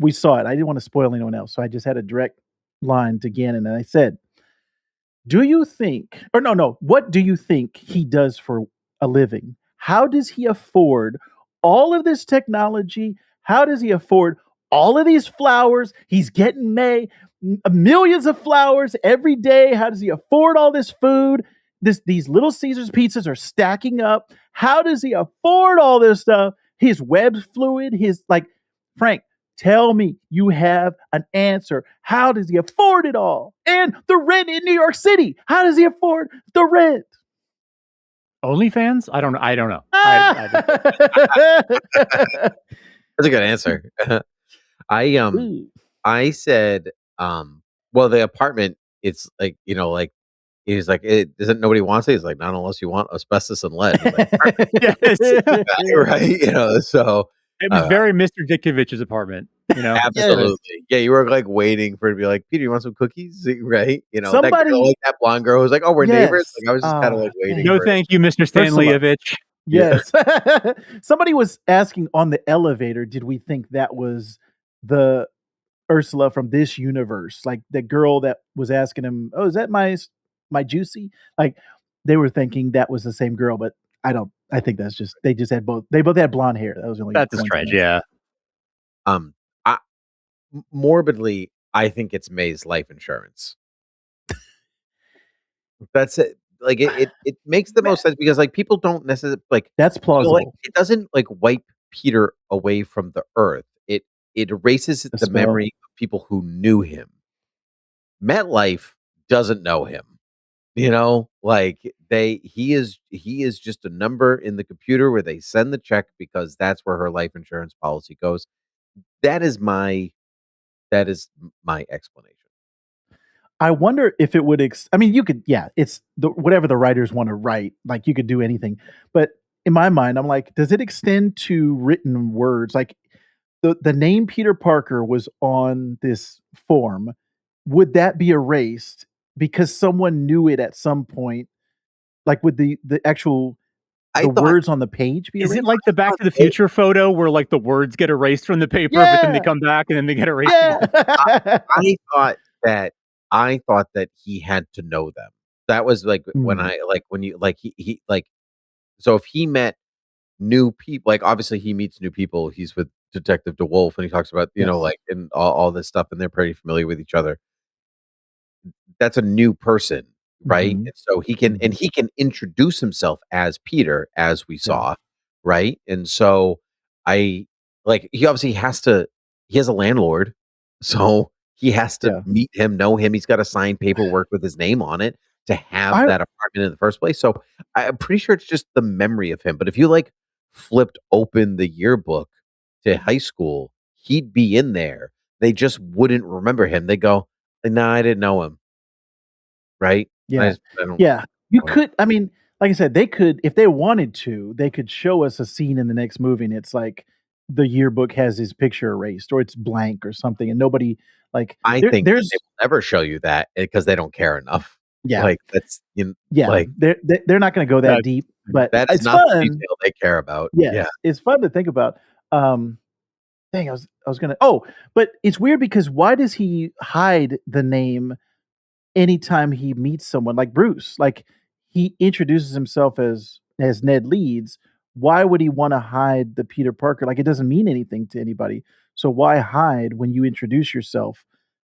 we saw it, I didn't want to spoil anyone else, so I just had a direct line to Gannon, and I said, "Do you think, or no, what do you think he does for a living? How does he afford all of this technology? How does he afford all of these flowers? He's getting millions of flowers every day. How does he afford all this food? These Little Caesars pizzas are stacking up. How does he afford all this stuff? His web fluid, Frank, tell me you have an answer. How does he afford it all? And the rent in New York City. How does he afford the rent? OnlyFans? I don't know. That's a good answer. I said, well, the apartment, it's like, he's like, doesn't nobody wants it? He's like, not unless you want asbestos and lead. Like, yes. Right? So it was very Mr. Dickovich's apartment, Absolutely. Yeah, you were like waiting for it to be like, Peter, you want some cookies? Right? Somebody, that girl, like that blonde girl who's like, oh, we're neighbors. Like, I was just kind of like waiting. No, thank you, Mr. Stanleyovich. Yes. Yeah. Somebody was asking on the elevator, did we think that was the Ursula from this universe? Like the girl that was asking him, oh, is that my juicy? Like they were thinking that was the same girl, but I think that's just, they both had blonde hair. That was the only That's strange. Yeah. Morbidly, I think it's May's life insurance. That's it. Like it makes the most sense because like people don't necessarily like that's plausible. It doesn't like wipe Peter away from the earth. It erases the memory of people who knew him. MetLife doesn't know him. Like he is just a number in the computer where they send the check because that's where her life insurance policy goes. That is my explanation. I wonder if it would. I mean, you could. Yeah, it's whatever the writers want to write. Like you could do anything, but in my mind, I'm like, does it extend to written words? Like the name Peter Parker was on this form. Would that be erased because someone knew it at some point? Like would the actual words on the page be erased? Is it like the Back to the Future photo where like the words get erased from the paper, but then they come back and then they get erased? Yeah. I thought that he had to know them. That was like when he so if he met new people, like obviously he meets new people. He's with Detective DeWolf and he talks about, like and all this stuff and they're pretty familiar with each other. That's a new person, right? Mhm. And so he can introduce himself as Peter, as we saw, right? And so he obviously he has a landlord, so he has to meet him, know him. He's got to sign paperwork with his name on it to have that apartment in the first place. So I'm pretty sure it's just the memory of him. But if you like flipped open the yearbook to high school, he'd be in there. They just wouldn't remember him. They go, "No, I didn't know him." Right? Yeah. You could, I mean, like I said, they could, if they wanted to, they could show us a scene in the next movie and it's like the yearbook has his picture erased or it's blank or something and nobody I think they will never show you that because they don't care enough. Yeah. Like that's like they're not gonna go that deep, but that's it's not fun. the detail they care about. Yes, Yeah. It's fun to think about. Dang, I was gonna but it's weird because why does he hide the name anytime he meets someone like Bruce? Like he introduces himself as Ned Leeds. Why would he want to hide the Peter Parker? Like it doesn't mean anything to anybody. So why hide when you introduce yourself?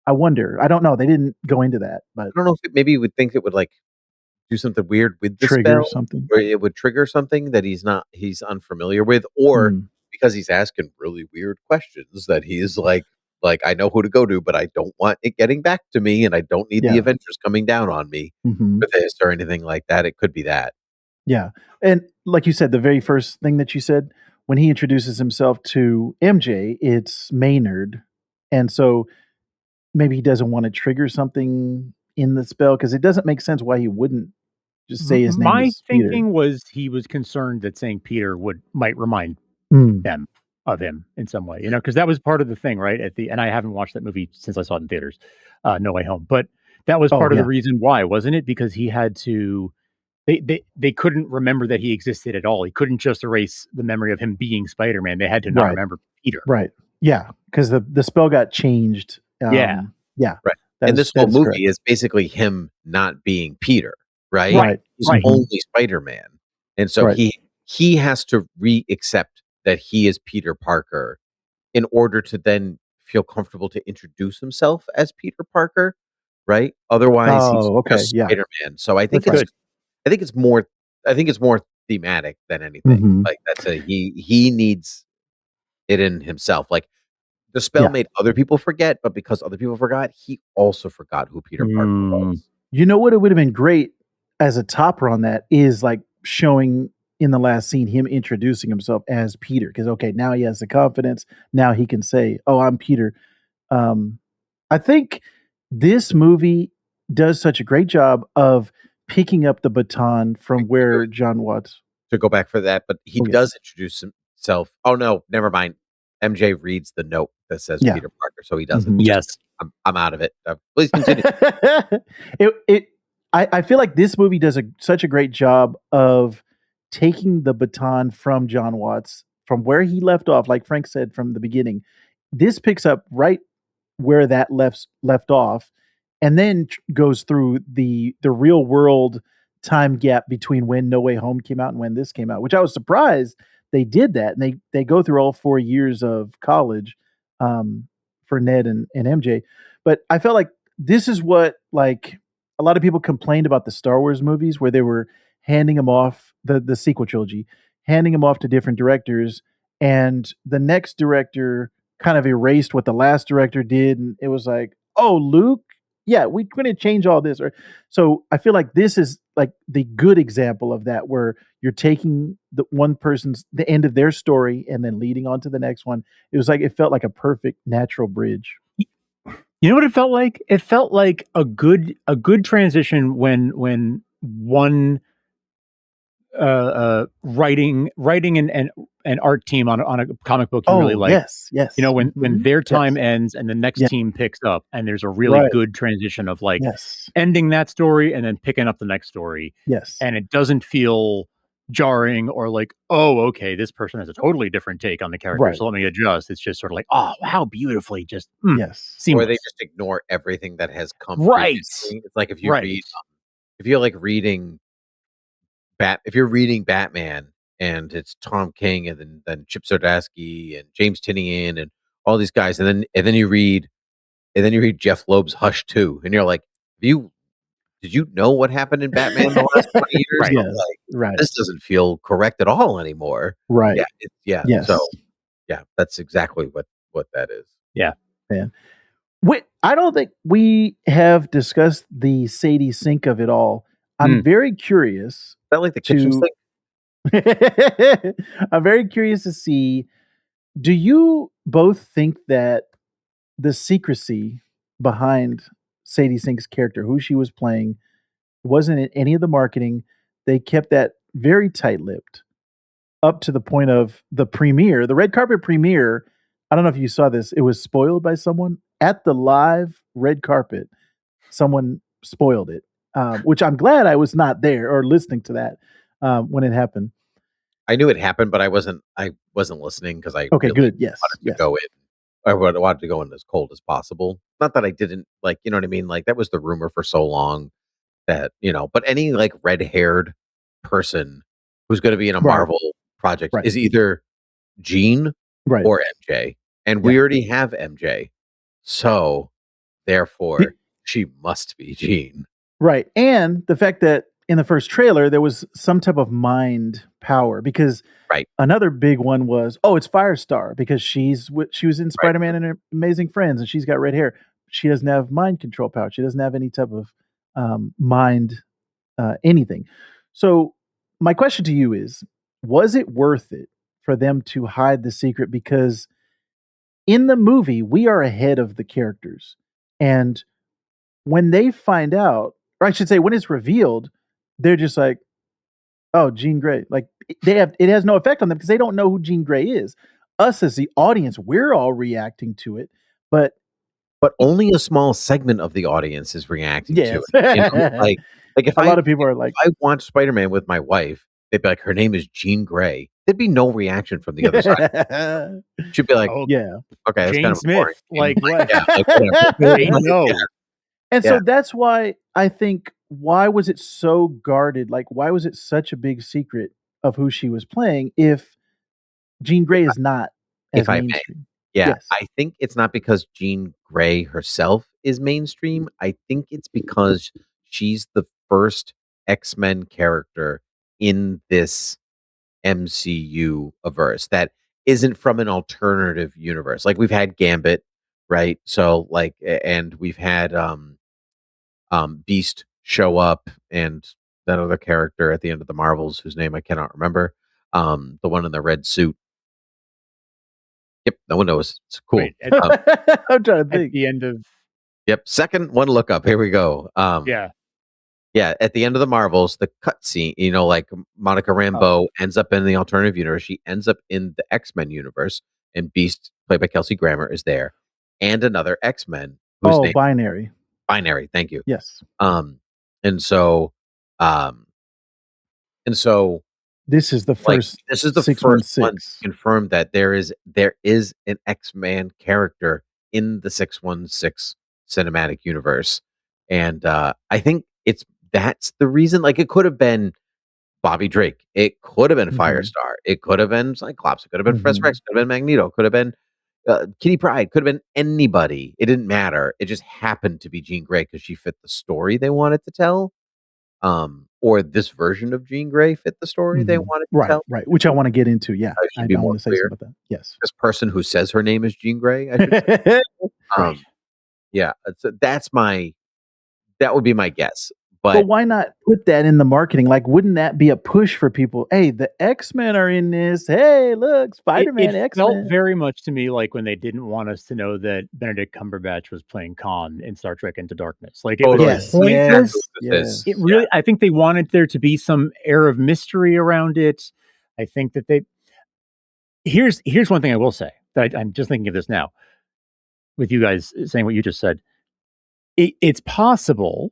I wonder. I don't know. They didn't go into that, but I don't know if maybe you would think it would like do something weird with the trigger spell, something, or it would trigger something that he's unfamiliar with, or because he's asking really weird questions that he's like Like, I know who to go to, but I don't want it getting back to me, and I don't need the Avengers coming down on me for this or anything like that. It could be that. Yeah. And like you said, the very first thing that you said, when he introduces himself to MJ, it's Maynard. And so maybe he doesn't want to trigger something in the spell because it doesn't make sense why he wouldn't just say his name My is Peter. thinking was he was concerned that saying Peter might remind them of him in some way, because that was part of the thing, right? And I haven't watched that movie since I saw it in theaters, No Way Home, but that was part of the reason why, wasn't it? Because he had to. They couldn't remember that he existed at all. He couldn't just erase the memory of him being Spider-Man. They had to not remember Peter. Right. Yeah. Because the spell got changed. Yeah. Right. And this whole movie is basically him not being Peter, right? Right. He's only Spider-Man. And so he has to re-accept that he is Peter Parker in order to then feel comfortable to introduce himself as Peter Parker, right? Otherwise, he's just Spider-Man. So I think it's more thematic than anything. Like he needs it in himself. Like the spell made other people forget, but because other people forgot, he also forgot who Peter Parker was. You know what? It would have been great as a topper on that is like showing in the last scene him introducing himself as Peter. Because now he has the confidence. Now he can say, "Oh, I'm Peter." I think this movie does such a great job of picking up the baton from where John Watts. To go back for that, but he does introduce himself. Oh no, never mind. MJ reads the note that says Peter Parker, so he doesn't. Yes, I'm out of it. Please continue. I feel like this movie does such a great job of taking the baton from John Watts from where he left off. Like Frank said from the beginning, this picks up right where that left off, and then goes through the real world time gap between when No Way Home came out and when this came out, which I was surprised they did that. And they go through all 4 years of college for Ned and MJ. But I felt like this is what, like, a lot of people complained about the Star Wars movies where they were handing them off, the sequel trilogy, handing them off to different directors, and the next director kind of erased what the last director did, and it was like, oh, Luke, yeah, we're going to change all this. So I feel like this is like the good example of that, where you're taking the one person's the end of their story and then leading on to the next one. It was like it felt like a perfect natural bridge. You know what it felt like? It felt like a good transition when one writing an art team on a comic book you really like. Yes. When their time ends and the next team picks up, and there's a really good transition of like ending that story and then picking up the next story. Yes. And it doesn't feel jarring or like, oh, okay, this person has a totally different take on the character, so let me adjust. It's just sort of like, oh, how beautifully just seamless. Or they just ignore everything that has come previously. It's like if you read, if you're like reading if you're reading Batman and it's Tom King and then Chip Zdarsky and James Tynion and all these guys, and then you read Jeff Loeb's Hush 2, and you're like, did you know what happened in Batman the last 20 years? This doesn't feel correct at all anymore. Right. Yes. So that's exactly what that is. Yeah. Man. I don't think we have discussed the Sadie Sink of it all. I'm very curious. Is that like the kitchen sink? I'm very curious to see, do you both think that the secrecy behind Sadie Sink's character, who she was playing, wasn't in any of the marketing? They kept that very tight-lipped up to the point of the premiere, the red carpet premiere. I don't know if you saw this. It was spoiled by someone at the live red carpet. Someone spoiled it, which I'm glad I was not there or listening to that when it happened. I knew it happened, but I wasn't listening because I wanted to go in. I wanted to go in as cold as possible. Not that I didn't, like, you know what I mean? Like, that was the rumor for so long that, but any like red-haired person who's going to be in a Marvel project is either Jean or MJ. And we already have MJ. So therefore she must be Jean. Right. And the fact that in the first trailer, there was some type of mind power because Right. another big one was, it's Firestar because she was in Spider-Man and Amazing Friends and she's got red hair. She doesn't have mind control power. She doesn't have any type of mind anything. So my question to you is, was it worth it for them to hide the secret? Because in the movie, we are ahead of the characters. And when they find out, or I should say when it's revealed, they're just like, oh, Jean Grey. Like it has no effect on them because they don't know who Jean Grey is. Us as the audience, we're all reacting to it, but only a small segment of the audience is reacting to yes. it. You know, like if a lot of people are like, I watch Spider-Man with my wife, they'd be like, her name is Jean Grey. There'd be no reaction from the other side. She'd be like, yeah, okay, that's Jane kind of Smith, boring. like, right. Yeah, like whatever. they know. And so that's why I think, why was it so guarded? Like, why was it such a big secret of who she was playing if Jean Grey is not as If I may. mainstream? Yeah, Yes. I think it's not because Jean Grey herself is mainstream. I think it's because she's the first X-Men character in this MCU verse that isn't from an alternative universe. Like we've had Gambit, right? So like and we've had Beast show up and that other character at the end of the Marvels whose name I cannot remember. The one in the red suit. Yep, no one knows. It's cool. Wait, I'm trying to at think. the end of Yep, second one look up. Here we go. Yeah, at the end of the Marvels, the cutscene, you know, like Monica Rambeau ends up in the alternative universe. She ends up in the X-Men universe, and Beast, played by Kelsey Grammer, is there, and another X-Men whose name Binary. Binary. Thank you. Yes. And so, This is the first. This is the 616. first one to confirm that there is an X-Man character in the 616 cinematic universe, and I think that's the reason. Like, it could have been Bobby Drake, it could have been Firestar, it could have been Cyclops, it could have been Professor X, could have been Magneto, could have been Kitty Pryde, could have been anybody. It didn't matter. It just happened to be Jean Grey because she fit the story they wanted to tell. Or this version of Jean Grey fit the story they wanted to tell. Right, which I want to get into. Yeah, I don't want to say something about that. Yes, this person who says her name is Jean Grey. I should say. Right. Yeah, that would be my guess. But why not put that in the marketing? Like, wouldn't that be a push for people? Hey, the X-Men are in this. Hey, look, Spider-Man, It X-Men. felt very much to me like when they didn't want us to know that Benedict Cumberbatch was playing Khan in Star Trek Into Darkness. Like, it was pointless. Yes. It really, I think they wanted there to be some air of mystery around it. I think that here's one thing I will say that I'm just thinking of this now with you guys saying what you just said. It's possible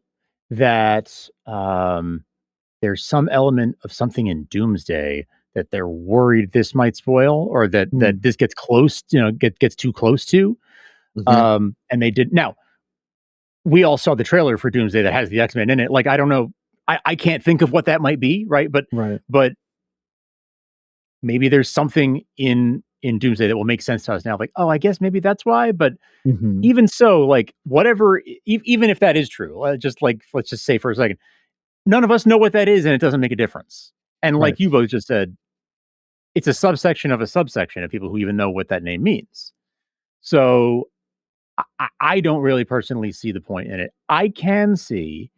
that there's some element of something in Doomsday that they're worried this might spoil, or that this gets close, gets too close to. And they did. Now, we all saw the trailer for Doomsday that has the X-Men in it. Like, I don't know, I can't think of what that might be, right? But maybe there's something in Doomsday that will make sense to us now. Like, oh, I guess maybe that's why. But even so, like, whatever, even if that is true, let's just say for a second, none of us know what that is, and it doesn't make a difference. And like you both just said, it's a subsection of a subsection of people who even know what that name means. So I don't really personally see the point in it. I can see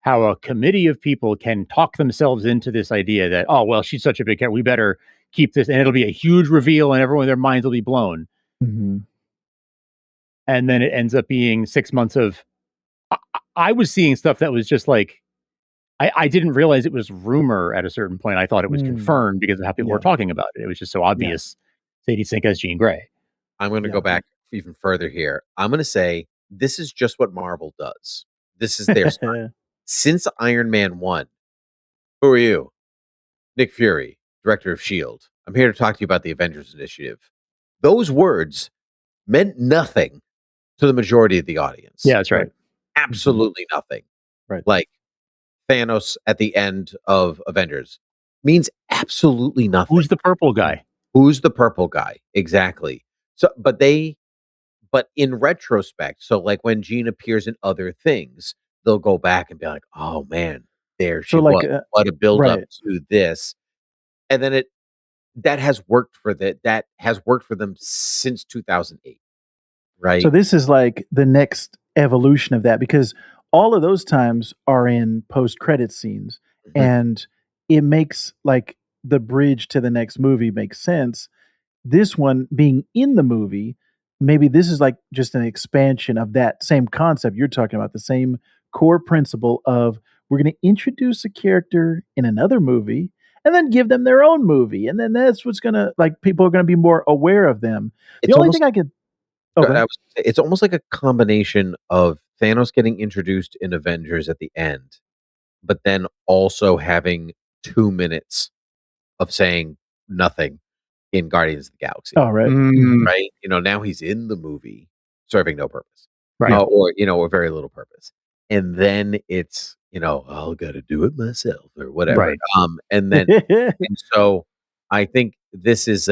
how a committee of people can talk themselves into this idea that, oh, well, she's such a big character, we better keep this, and it'll be a huge reveal, and everyone, their minds will be blown. And then it ends up being 6 months of. I was seeing stuff that was just like, I didn't realize it was rumor at a certain point. I thought it was confirmed because of how people were talking about it. It was just so obvious. Sadie Sink as Jean Grey. I'm going to go back even further here. I'm going to say this is just what Marvel does. This is their style. Since Iron Man 1, who are you? Nick Fury, director of S.H.I.E.L.D. I'm here to talk to you about the Avengers Initiative. Those words meant nothing to the majority of the audience. Yeah, that's right. Absolutely nothing. Right. Like Thanos at the end of Avengers means absolutely nothing. Who's the purple guy? Who's the purple guy? Exactly. So, but in retrospect, so like when Jean appears in other things, they'll go back and be like, oh man, there she So, like, was. What a build up right. to this. And then that has worked for that has worked for them since 2008, So right? this is like the next evolution of that because all of those times are in post-credit scenes, Mhm. and it makes, like, the bridge to the next movie makes sense. This one being in the movie, maybe this is, like, just an expansion of that same concept you're talking about, the same core principle of we're gonna introduce a character in another movie and then give them their own movie, and then that's what's gonna like, people are gonna be more aware of them. The It's only almost thing I could Oh, go I ahead. was gonna say, it's almost like a combination of Thanos getting introduced in Avengers at the end, but then also having 2 minutes of saying nothing in Guardians of the Galaxy, Oh, right. Mhm. Mm, right? Now he's in the movie serving no purpose, right. or very little purpose. And then it's, "I'll gotta do it myself," or whatever. Right. And so I think this is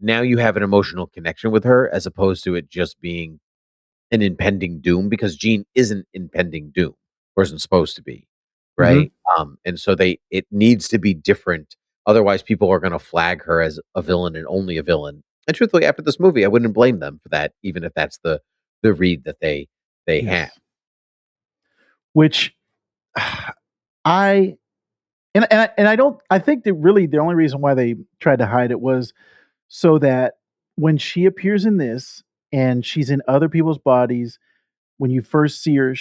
now you have an emotional connection with her as opposed to it just being an impending doom because Jean isn't impending doom or isn't supposed to be, Mhm. right? And so it needs to be different. Otherwise, people are going to flag her as a villain and only a villain. And truthfully, after this movie, I wouldn't blame them for that, even if that's the read that they have. Yes. Which I and I don't I think that really the only reason why they tried to hide it was so that when she appears in this and she's in other people's bodies, when you first see her,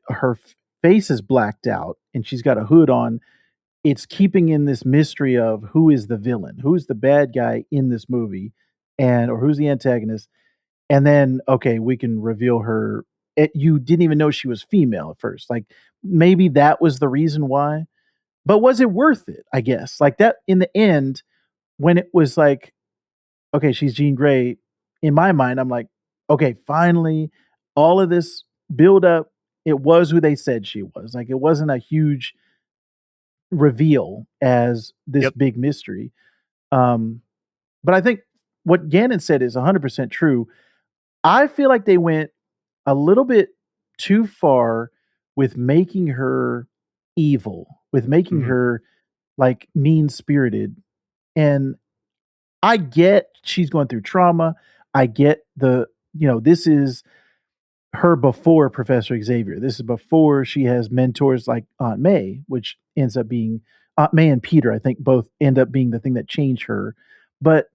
her face is blacked out and she's got a hood on. It's keeping in this mystery of who is the villain, who's the bad guy in this movie, and or who's the antagonist. And then, okay, we can reveal her. You didn't even know she was female at first. Like maybe that was the reason why. But was it worth it? I guess. Like that in the end, when it was like, okay, she's Jean Grey. In my mind, I'm like, okay, finally, all of this build up, it was who they said she was. Like it wasn't a huge reveal as this Yep. big mystery. Um, but I think what Gannon said is 100% true. I feel like they went a little bit too far with making her evil, with making Mhm. her like mean spirited. And I get she's going through trauma. I get this is her before Professor Xavier. This is before she has mentors like Aunt May, which ends up being Aunt May and Peter, I think both end up being the thing that changed her. But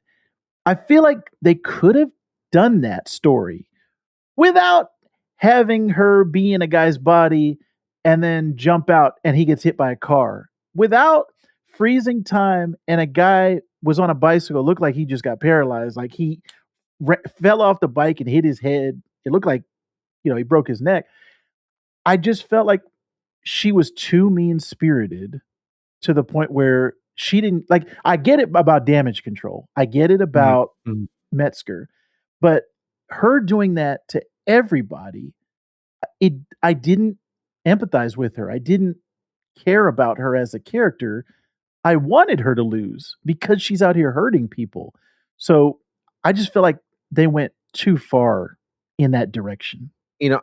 I feel like they could have done that story without having her be in a guy's body and then jump out and he gets hit by a car. Without freezing time and a guy was on a bicycle, looked like he just got paralyzed, like he fell off the bike and hit his head. It looked like, he broke his neck. I just felt like she was too mean-spirited to the point where she didn't like I get it about damage control. I get it Mhm. about Mhm. Metzger, but her doing that to everybody, it I didn't empathize with her. I didn't care about her as a character. I wanted her to lose because she's out here hurting people. So I just feel like they went too far in that direction.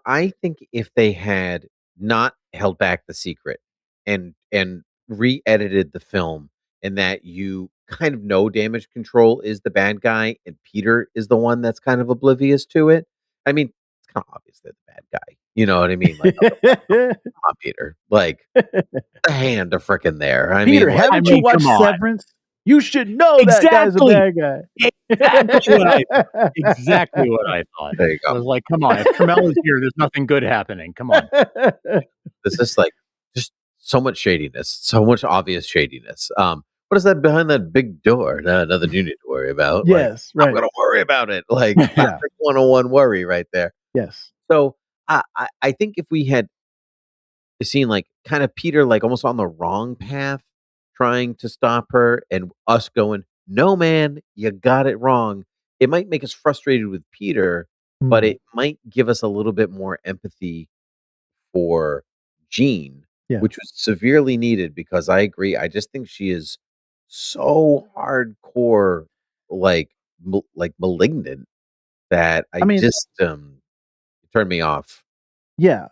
I think if they had not held back the secret and re-edited the film and that you kind of know damage control is the bad guy and Peter is the one that's kind of oblivious to it. I mean, it's kind of obvious they're the bad guy. You know what I mean? Like, come on, Peter. Like the hand are freaking there. I Peter, mean, like, I haven't you mean, come watched on. Severance? You should know that guy's a Exactly. bad guy. Exactly what I thought. Exactly what I thought. there you I go. was like, "Come on, if Tramell is here, there's nothing good happening. Come on." This is like just so much shadiness, so much obvious shadiness. What is that behind that big door? Nothing you need to worry about. Like, Yes, I'm right. gonna worry about it. Like Yeah. classic 101 worry right there. Yes. So I think if we had seen like kind of Peter like almost on the wrong path, trying to stop her, and us going, no man, you got it wrong. It might make us frustrated with Peter, but Mhm. it might give us a little bit more empathy for Jean, Yeah. which was severely needed because I agree. I just think she is so hardcore, like like malignant that I I mean, just turned me off. Yeah,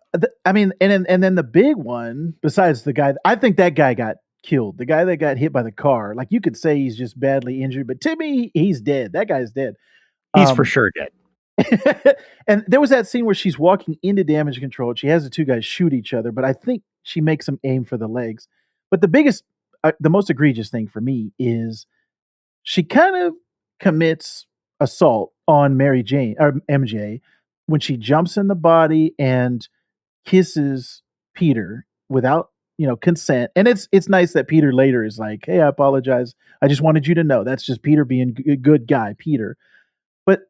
I mean, and then the big one, besides the guy, I think that guy got killed. The guy that got hit by the car, like you could say he's just badly injured, but to me, he's dead. That guy's dead. He's for sure dead. And there was that scene where she's walking into damage control. She has the two guys shoot each other, but I think she makes them aim for the legs. But the most egregious thing for me is she kind of commits assault on Mary Jane or MJ when she jumps in the body and kisses Peter without, consent. And it's nice that Peter later is like, "Hey, I apologize. I just wanted you to know that's just Peter being a good guy, Peter." But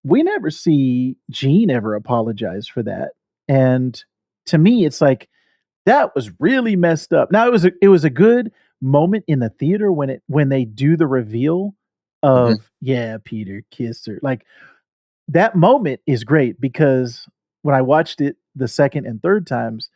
we never see Jean ever apologize for that. And to me, it's like that was really messed up. Now it was a good moment in the theater when they do the reveal Mhm. of, yeah, Peter kissed her. Like that moment is great because when I watched it the second and third times,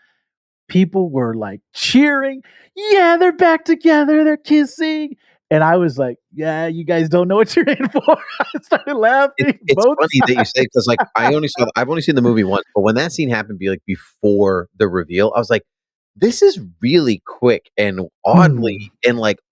people were like cheering. Yeah, they're back together. They're kissing. And I was like, yeah, you guys don't know what you're in for. I started laughing It's both funny that you say sides. because like, I've only seen the movie once, but when that scene happened, be like, before the reveal, I was like, "This is really quick and Mm,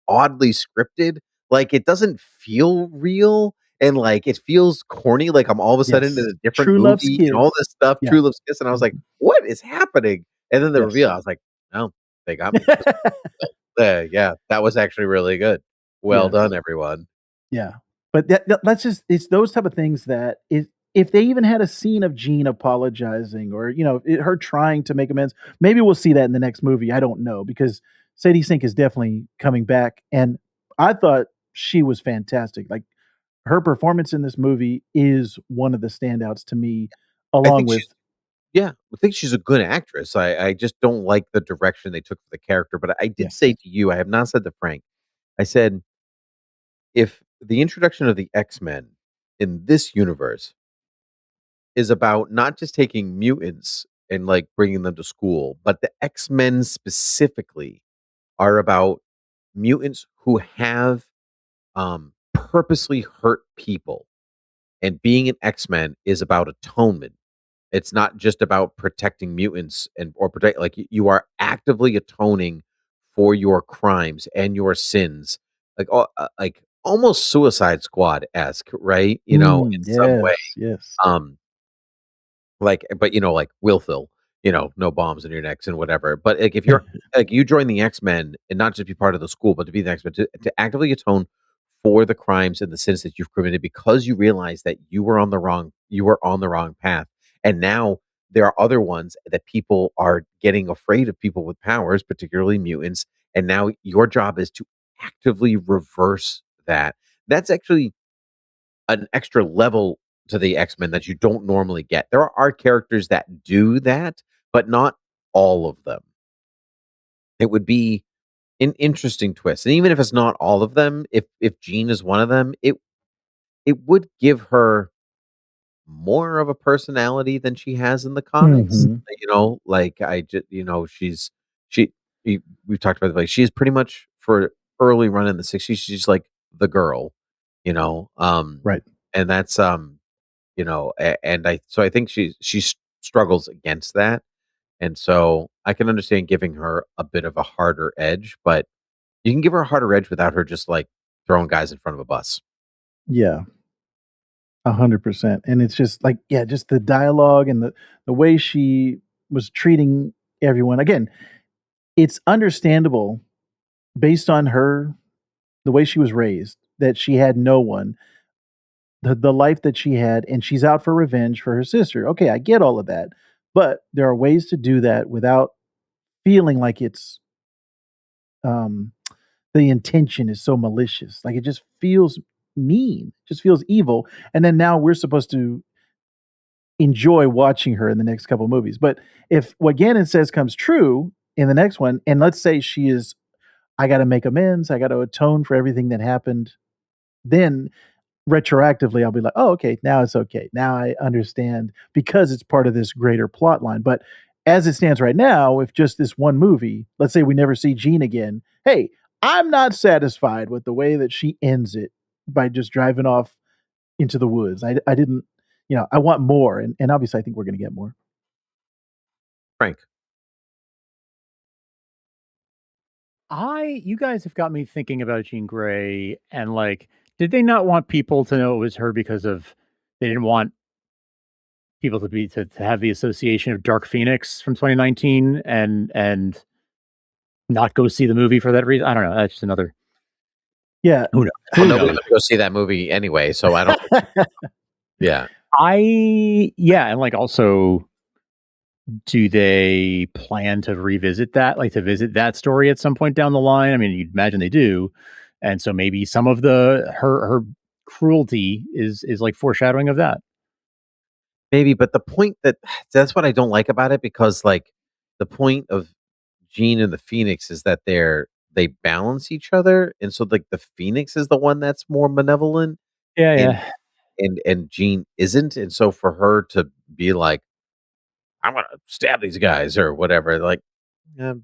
oddly scripted." Like, it doesn't feel real, and, like, it feels corny, like I'm all of a sudden in yes. a different True love's movie and all kiss. this stuff, Yeah. True Love's Kiss, and I was like, Mhm. "What is happening?" And then the reveal, Yes. I was like, "Oh, they got me." Yeah, that was actually really good. Well Yes. done, everyone. Yeah. But that's just it's those type of things that if they even had a scene of Jean apologizing or, her trying to make amends, maybe we'll see that in the next movie. I don't know because Sadie Sink is definitely coming back. And I thought she was fantastic. Like her performance in this movie is one of the standouts to me, I along think with she's Yeah, I think she's a good actress. I just don't like the direction they took for the character, but I did say yes. to you, I have not said to Frank, I said, if the introduction of the X-Men in this universe is about not just taking mutants and, like, bringing them to school, but the X-Men specifically are about mutants who have, purposely hurt people, and being an X-Men is about atonement. It's not just about protecting mutants or protect like, you are actively atoning for your crimes and your sins, like, almost Suicide Squad-esque, right? In some way. Yes, yes. Um, but, like Will no bombs in your necks and whatever. But, like, if you're like, you join the X-Men and not just be part of the school, but to be the X-Men, to actively atone for the crimes and the sins that you've committed because you realize that you were on the wrong path. And now there are other ones that people are getting afraid of people with powers, particularly mutants. And now your job is to actively reverse that. That's actually an extra level to the X-Men that you don't normally get. There are characters that do that, but not all of them. It would be an interesting twist. And even if it's not all of them, if Jean is one of them, it would give her more of a personality than she has in the comics. Mhm. Like I just, she we've talked about it, like she's pretty much for early run in the 60s, she's like the girl, you know. Right. And that's and I think she struggles against that. And so I can understand giving her a bit of a harder edge, but you can give her a harder edge without her just like throwing guys in front of a bus. Yeah. 100%. And it's just like, yeah, just the dialogue and the way she was treating everyone. Again, it's understandable based on her the way she was raised that she had no one, the life that she had, and she's out for revenge for her sister. Okay, I get all of that. But there are ways to do that without feeling like it's um the intention is so malicious. Like it just feels mean, just feels evil. And then now we're supposed to enjoy watching her in the next couple movies. But if what Gannon says comes true in the next one, and let's say she is, I got to make amends, I got to atone for everything that happened, then retroactively I'll be like, oh, okay, now it's okay. Now I understand because it's part of this greater plot line. But as it stands right now, if just this one movie, let's say we never see Jean again, hey, I'm not satisfied with the way that she ends it by just driving off into the woods. I didn't, I want more. And obviously I think we're going to get more. Frank. You guys have got me thinking about Jean Grey, and like, did they not want people to know it was her because of they didn't want people to have the association of Dark Phoenix from 2019 and not go see the movie for that reason? I don't know. That's just another. Yeah. Who knows? Well, nobody's going to go see that movie anyway, so I don't. Yeah. And like also, do they plan to revisit that, like to visit that story at some point down the line? I mean, you'd imagine they do, and so maybe some of her cruelty is like foreshadowing of that. Maybe, but the point that's what I don't like about it, because like the point of Jean and the Phoenix is that they balance each other, and so like the Phoenix is the one that's more malevolent, and Yeah. and Jean isn't, and so for her to be like, I'm gonna stab these guys or whatever, like, nope,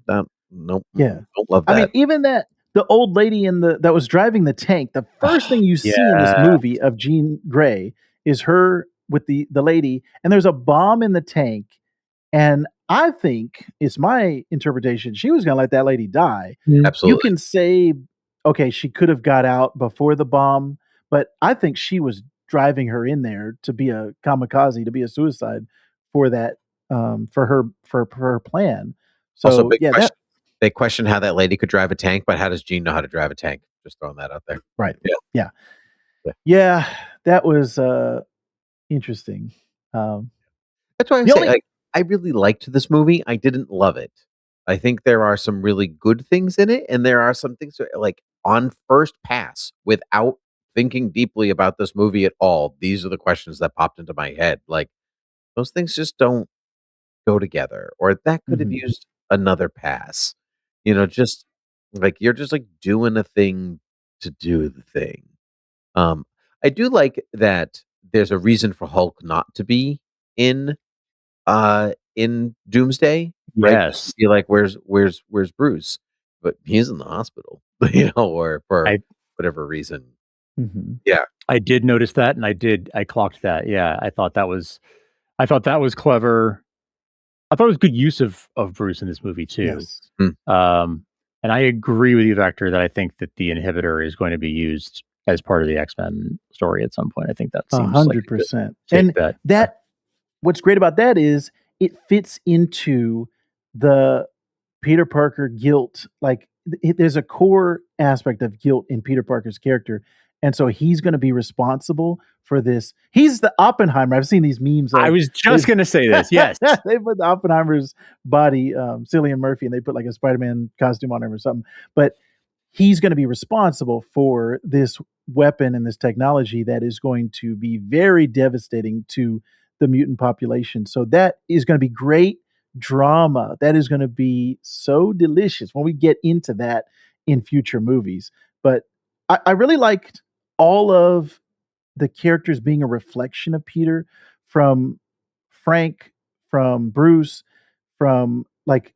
Yeah. don't love I mean, that. even the old lady that was driving the tank, the first thing you see in this Yeah. movie of Jean Grey is her with the lady, and there's a bomb in the tank, and I think it's my interpretation, she was gonna let that lady die. You Absolutely. can say, okay, she could have got out before the bomb, but I think she was driving her in there to be a kamikaze, to be a suicide for that, for her plan. Also, So big yeah, question. They question how that lady could drive a tank, but how does Jean know how to drive a tank? Just throwing that out there. right. Yeah. Yeah, that was interesting. That's why I'm The saying, only like, I really liked this movie. I didn't love it. I think there are some really good things in it, and there are some things that, like, on first pass, without thinking deeply about this movie at all, these are the questions that popped into my head. Like, those things just don't go together, or that could have Mhm. used another pass. Just like you're just like doing a thing to do the thing. Um, I do like that there's a reason for Hulk not to be in in Doomsday, right? Just to Yes. be like, where's Bruce? But he's in the hospital, or for I whatever reason. Mhm. Yeah. I did notice that, and I clocked that. Yeah, I thought that was clever. I thought it was good use of Bruce in this movie too. Yes. Mm. And I agree with you, Vector, that I think that the inhibitor is going to be used as part of the X-Men story at some point. I think that seems like a good 100%. safe And bet. that what's great about that is it fits into the Peter Parker guilt. Like there's a core aspect of guilt in Peter Parker's character. And so he's going to be responsible for this. He's the Oppenheimer. I've seen these memes I of was just going to say this. Yes. they put the Oppenheimer's body, Cillian Murphy, and they put like a Spider-Man costume on him or something. But he's going to be responsible for this weapon and this technology that is going to be very devastating to the mutant population. So that is going to be great drama. That is going to be so delicious when we get into that in future movies. But I really liked all of the characters being a reflection of Peter, from Frank, from Bruce, from like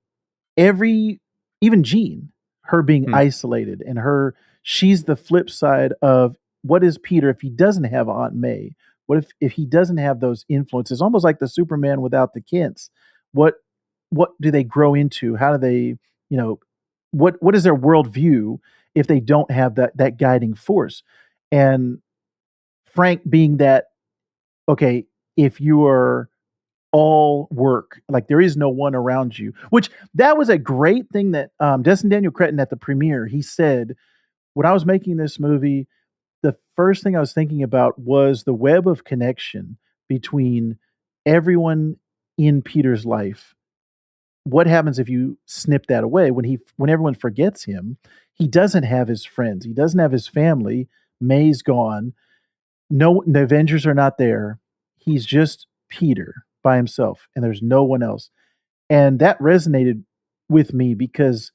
every, even Jean, her being Hmm. isolated, and she's the flip side of what is Peter if he doesn't have Aunt May? What if he doesn't have those influences? Almost like the Superman without the Kents. What what do they grow into? How do they, you know, what is their worldview if they don't have that guiding force? And Frank being that, okay, if you are all work, like there is no one around you, which that was a great thing that Destin Daniel Cretton at the premiere, he said, when I was making this movie, the first thing I was thinking about was the web of connection between everyone in Peter's life. What happens if you snip that away when everyone forgets him? He doesn't have his friends. He doesn't have his family. May's gone. No, the Avengers are not there. He's just Peter by himself, and there's no one else. And that resonated with me because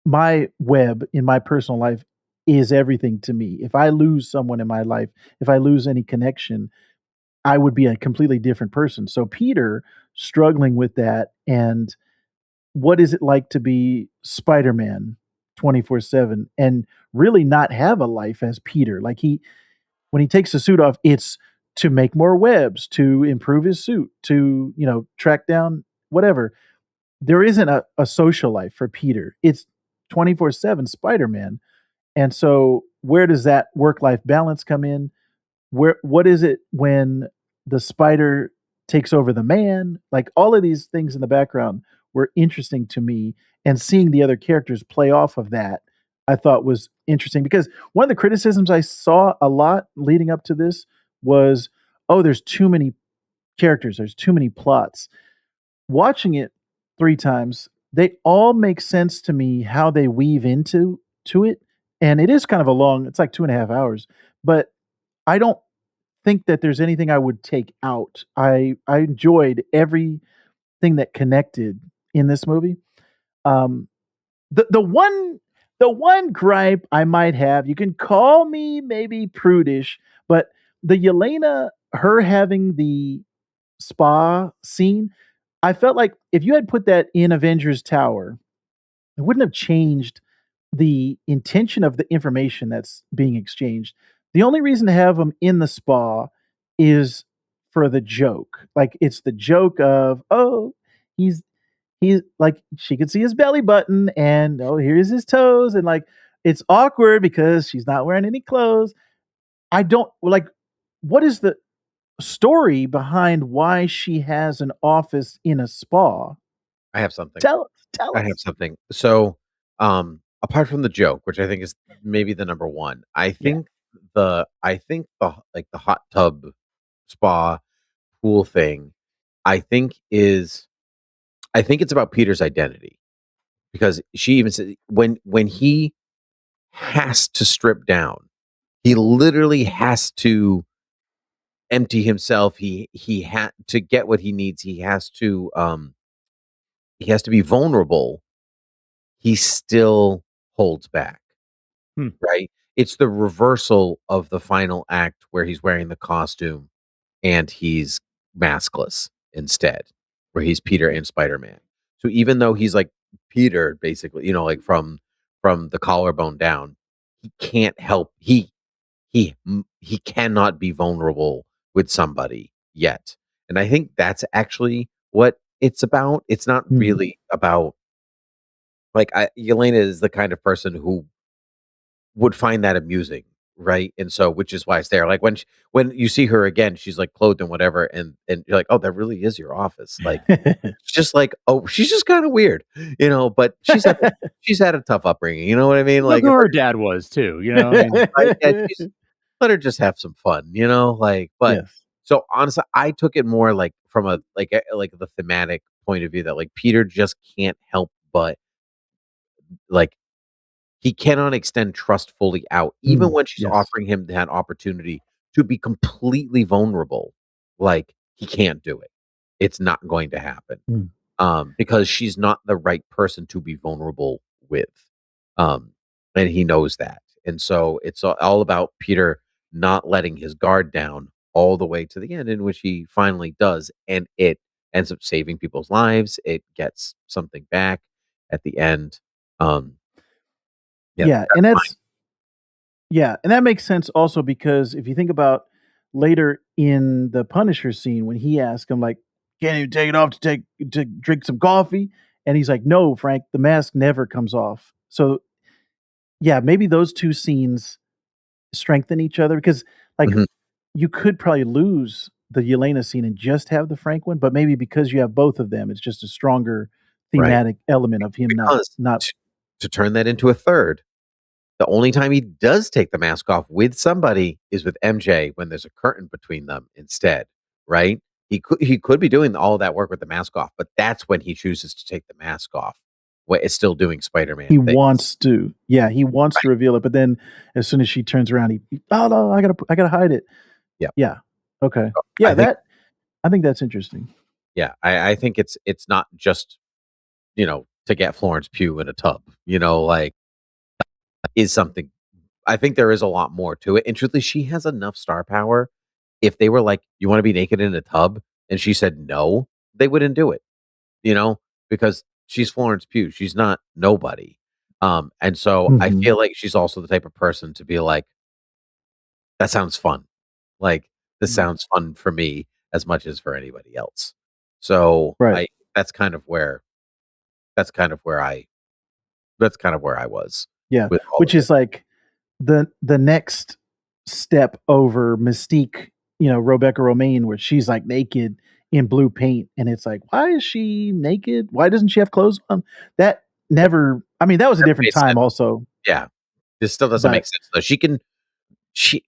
my web in my personal life is everything to me. If I lose someone in my life, if I lose any connection, I would be a completely different person. So Peter struggling with that, and what is it like to be Spider-Man 24/7 and really not have a life as Peter? Like when he takes the suit off, it's to make more webs, to improve his suit, to, track down whatever. There isn't a social life for Peter. It's 24/7 Spider-Man. And so where does that work-life balance come in? What is it when the spider takes over the man? Like, all of these things in the background were interesting to me, and seeing the other characters play off of that, I thought was interesting because one of the criticisms I saw a lot leading up to this was, "Oh, there's too many characters, there's too many plots." Watching it 3 times, they all make sense to me how they weave into it, and it is kind of a long, it's like 2.5 hours, but I don't think that there's anything I would take out. I enjoyed everything that connected in this movie. Um, the one gripe I might have, you can call me maybe prudish, but the Yelena, her having the spa scene, I felt like if you had put that in Avengers Tower, it wouldn't have changed the intention of the information that's being exchanged. The only reason to have them in the spa is for the joke. Like, it's the joke of, oh, he's he's like, she could see his belly button, and oh, here's his toes, and like, it's awkward because she's not wearing any clothes. I don't like, what is the story behind why she has an office in a spa? I have something. Tell I have us. something. So, apart from the joke, which I think is maybe the number one, Yeah. I think the hot tub spa pool thing, I think is I think it's about Peter's identity because she even said when he has to strip down, he literally has to empty himself. He had to get what he needs. He has to be vulnerable. He still holds back. Hmm. Right? It's the reversal of the final act where he's wearing the costume and he's maskless instead, where he's Peter and Spider-Man. So even though he's like Peter, basically, like from the collarbone down, he can't help he cannot be vulnerable with somebody yet. And I think that's actually what it's about. It's not Mm. really about Yelena is the kind of person who would find that amusing, right? And so, which is why it's there. Like when you see her again, she's like clothed and whatever, and you're like, oh, that really is your office. Like, it's just like, oh, she's just kind of weird, But she's had a tough upbringing. You know what I mean? Look Like, who her dad was too. yeah, let her just have some fun, But Yes. so honestly, I took it more like from like the thematic point of view that like Peter just can't help but like he cannot extend trust fully out, even when she's Yes. offering him that opportunity to be completely vulnerable. Like, he can't do it. It's not going to happen. Mm. Because she's not the right person to be vulnerable with. Um, and he knows that. And so it's all about Peter not letting his guard down all the way to the end, in which he finally does. And it ends up saving people's lives. It gets something back at the end. Um, yeah, Yeah, and that's that's yeah, and that makes sense also because if you think about later in the Punisher scene when he asked him like, "Can't even take it off to drink some coffee?" And he's like, "No, Frank, the mask never comes off." So, yeah, maybe those 2 scenes strengthen each other because, like, Mhm. you could probably lose the Yelena scene and just have the Frank one, but maybe because you have both of them, it's just a stronger Right. thematic element of him not Because not to turn that into a third, the only time he does take the mask off with somebody is with MJ when there's a curtain between them instead, right? He could be doing all of that work with the mask off, but that's when he chooses to take the mask off. When it's still doing he Spider-Man things. wants to. Yeah, he wants to Right. reveal it, but then as soon as she turns around, "Oh, no, I gotta hide it." Yeah. Yeah. Okay. I Yeah, think I think that's interesting. yeah, I think it's not just, to get Florence Pugh in a tub, like is something I think there is a lot more to it. And truthfully, she has enough star power. If they were like, "You wanna be naked in a tub?" and she said no, they wouldn't do it, because she's Florence Pugh. She's not nobody. And so I Mhm. feel like she's also the type of person to be like, "That sounds fun." Like, "This Mm. sounds fun for me as much as for anybody else." So Right. that's kind of where that's kind of where I that's kind of where I was Yeah, with all which of it. is like the next step over Mystique, Rebecca Romaine, where she's like naked in blue paint, and it's like, why is she naked? Why doesn't she have clothes on? That never. I mean, that was a different Makes sense. time, also. Yeah, this still doesn't make sense though. She can, she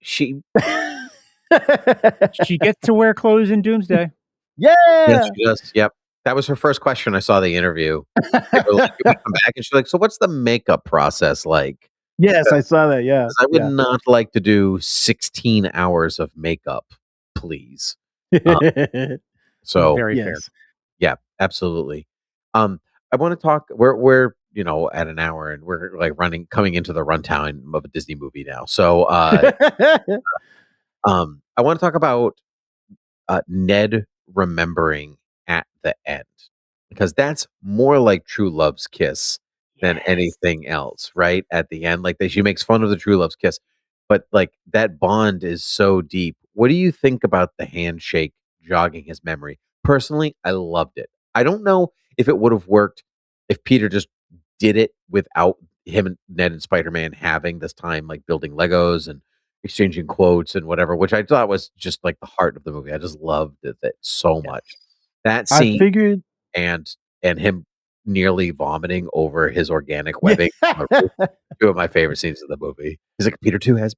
She gets to wear clothes in Doomsday. yes, Yeah. she does. Yep, that was her first question. I saw the interview. They were like, "You come back," and she's like, "So what's the makeup process like?" Yes, I saw that. Yeah. 'Cause I would not like to do 16 hours of makeup, please. Um, so Very fair. Yes. yeah, absolutely. I want to talk. We're at an hour, and we're like coming into the runtime of a Disney movie now. So I want to talk about Ned remembering at the end, because that's more like true love's kiss than Yes. anything else, right? At the end, like she makes fun of the true love's kiss, but like that bond is so deep. What do you think about the handshake jogging his memory? Personally, I loved it. I don't know if it would have worked if Peter just did it without him and Ned and Spider-Man having this time like building Legos and exchanging quotes and whatever, which I thought was just like the heart of the movie. I just loved it so Yes. much. That I scene figured. and him nearly vomiting over his organic webbing are two of my favorite scenes of the movie. He's like, Peter 2 has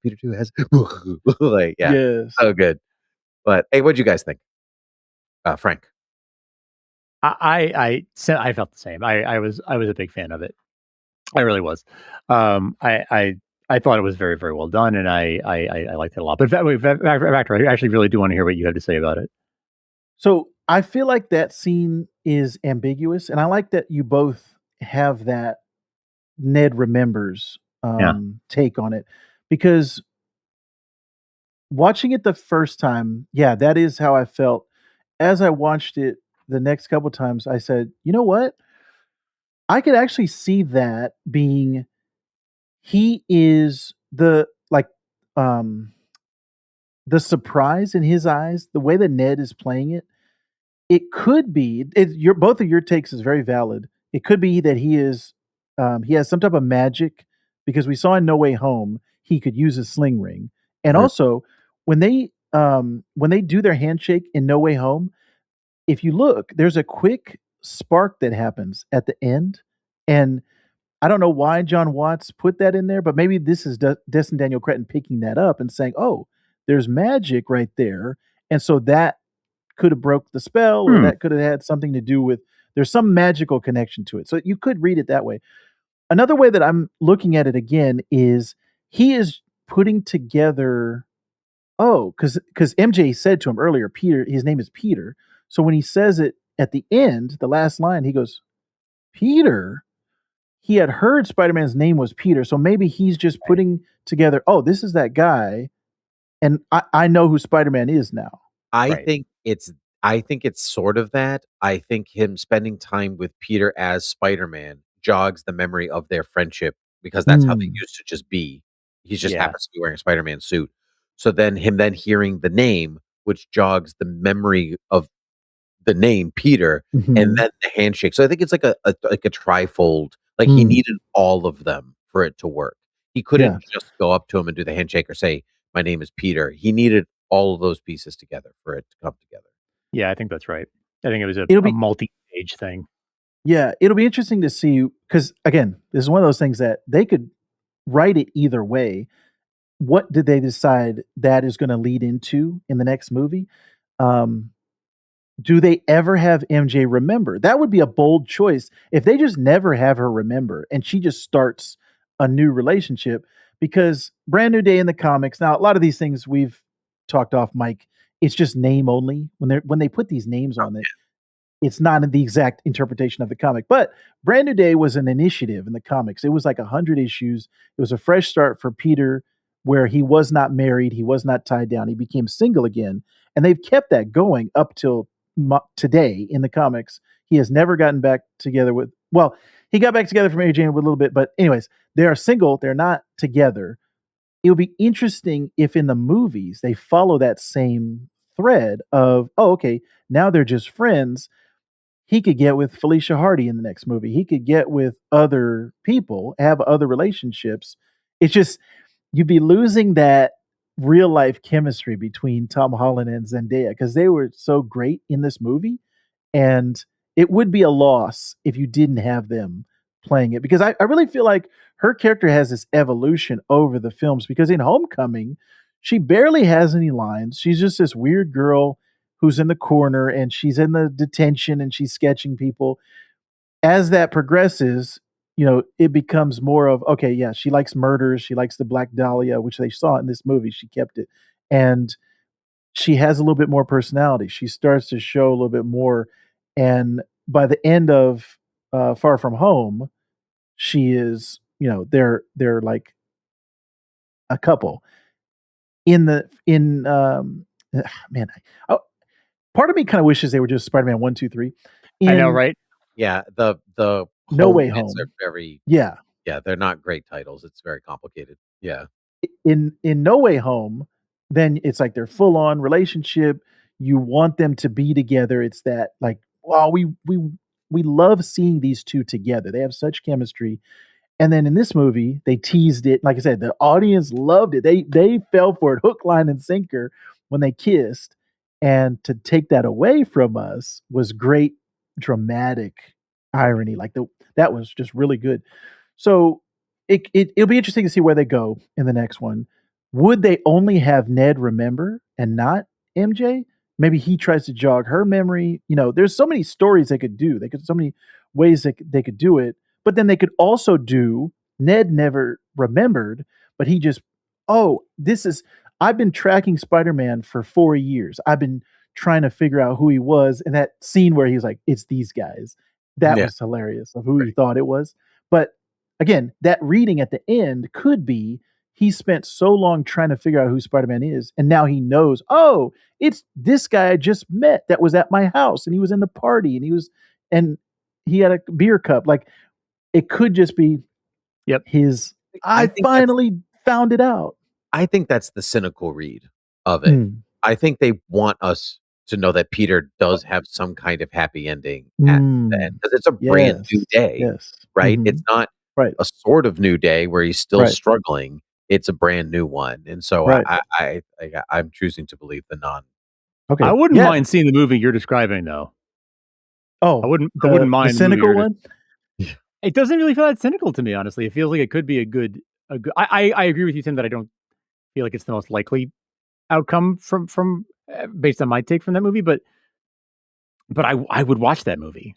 like, yeah, Yes. so good. But hey, what'd you guys think? Frank. I felt the same. I was a big fan of it. I really was. I thought it was very, very well done, and I liked it a lot. But Vactor, I actually really do want to hear what you have to say about it. So I feel like that scene is ambiguous, and I like that you both have that Ned remembers Yeah. take on it, because watching it the first time, yeah, that is how I felt. As I watched it the next couple times, I said, you know what? I could actually see that being he is um the surprise in his eyes, the way that Ned is playing it. It could be your both of your takes is very valid. It could be that he has some type of magic, because we saw in No Way Home he could use his sling ring, and Mhm. also when they do their handshake in No Way Home, if you look, there's a quick spark that happens at the end, and I don't know why John Watts put that in there, but maybe this is Destin Daniel Cretton picking that up and saying, "Oh, there's magic right there," and so that could have broke the spell, or Hmm. that could have had something to do with there's some magical connection to it. So you could read it that way. Another way that I'm looking at it again is he is putting together because MJ said to him earlier, Peter, his name is Peter. So when he says it at the end, the last line, he goes, Peter. He had heard Spider-Man's name was Peter. So maybe he's just putting together, oh, this is that guy, and I know who Spider-Man is now. I Right. think it's I think it's sort of that. I think him spending time with Peter as Spider-Man jogs the memory of their friendship, because that's how they Mm. used to just be. He just Yeah. happens to be wearing a Spider-Man suit. So then him then hearing the name, which jogs the memory of the name Peter, and Mhm. then the handshake. So I think it's like a trifold. Like he Mm. needed all of them for it to work. He Yeah. couldn't just go up to him and do the handshake or say, "My name is Peter." He needed all of those pieces together for it to come together. Yeah, I think that's right. I think it was It'll a be multi-stage thing. Yeah, it'll be interesting to see, because again, this is one of those things that they could write it either way. What did they decide that is gonna lead into in the next movie? Um, do they ever have MJ remember? That would be a bold choice if they just never have her remember and she just starts a new relationship, because Brand New Day in the comics, now a lot of these things we've talked off mic, it's just name only. When they put these names on it, it's not the exact interpretation of the comic. But Brand New Day was an initiative in the comics. It was like 100 issues. It was a fresh start for Peter, where he was not married, he was not tied down, he became single again. And they've kept that going up till today in the comics. He has never gotten back together with, well, he got back together from Mary Jane with a little bit, but anyways, they are single, they're not together. It would be interesting if in the movies they follow that same thread of, oh, okay, now they're just friends. he could get with Felicia Hardy in the next movie. He could get with other people, have other relationships. It's just you'd be losing that real life chemistry between Tom Holland and Zendaya because they were so great in this movie, and it would be a loss if you didn't have them playing it because I really feel like her character has this evolution over the films because in Homecoming, she barely has any lines. She's just this weird girl who's in the corner and she's in the detention and she's sketching people. As that progresses, it becomes more of okay, yeah, she likes murders, she likes the Black Dahlia, which they saw in this movie. She kept it. And she has a little bit more personality. She starts to show a little bit more. And by the end of Far From Home, she is, they're like a couple. Man, oh, part of me kind of wishes they were just Spider-Man 1, 2, 3. I know, right? Yeah, the No Way titles Home are very yeah. they're not great titles. It's very complicated. Yeah. In No Way Home, then it's like they're full on relationship. You want them to be together. It's that like, wow, we love seeing these two together. They have such chemistry. And then in this movie, they teased it. Like I said, the audience loved it. They fell for it hook, line, and sinker when they kissed. And to take that away from us was great dramatic irony. That was just really good. So it'll be interesting to see where they go in the next one. Would they only have Ned remember and not MJ? Maybe he tries to jog her memory. There's so many stories they could do. So many ways they could do it. But then they could also do Ned never remembered, but he just, oh, I've been tracking Spider-Man for 4 years. I've been trying to figure out who he was. And that scene where he was like, it's these guys. That was hilarious of who he thought it was. But again, that reading at the end could be he spent so long trying to figure out who Spider-Man is, and now he knows, oh, it's this guy I just met that was at my house, and he was in the party, and he had a beer cup. Like, it could just be his, I finally found it out. I think that's the cynical read of it. I think they want us to know that Peter does have some kind of happy ending at the end because it's a brand new day, right? It's not a sort of new day where he's still struggling. It's a brand new one, and so I'm choosing to believe the non. Okay, I wouldn't mind seeing the movie you're describing, though. Oh, I wouldn't mind the cynical one. It doesn't really feel that cynical to me, honestly. It feels like it could be a good. I agree with you, Tim, that I don't feel like it's the most likely outcome from based on my take from that movie, but I would watch that movie.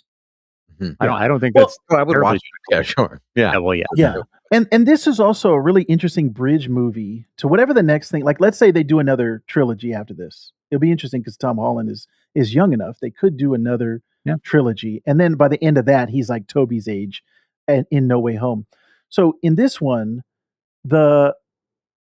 I don't think that's. I would watch it. Yeah, sure. Yeah. Well, yeah. Yeah. And this is also a really interesting bridge movie to whatever the next thing. Like, let's say they do another trilogy after this. It'll be interesting because Tom Holland is young enough. They could do another trilogy, and then by the end of that, he's like Toby's age, and in No Way Home. So in this one, the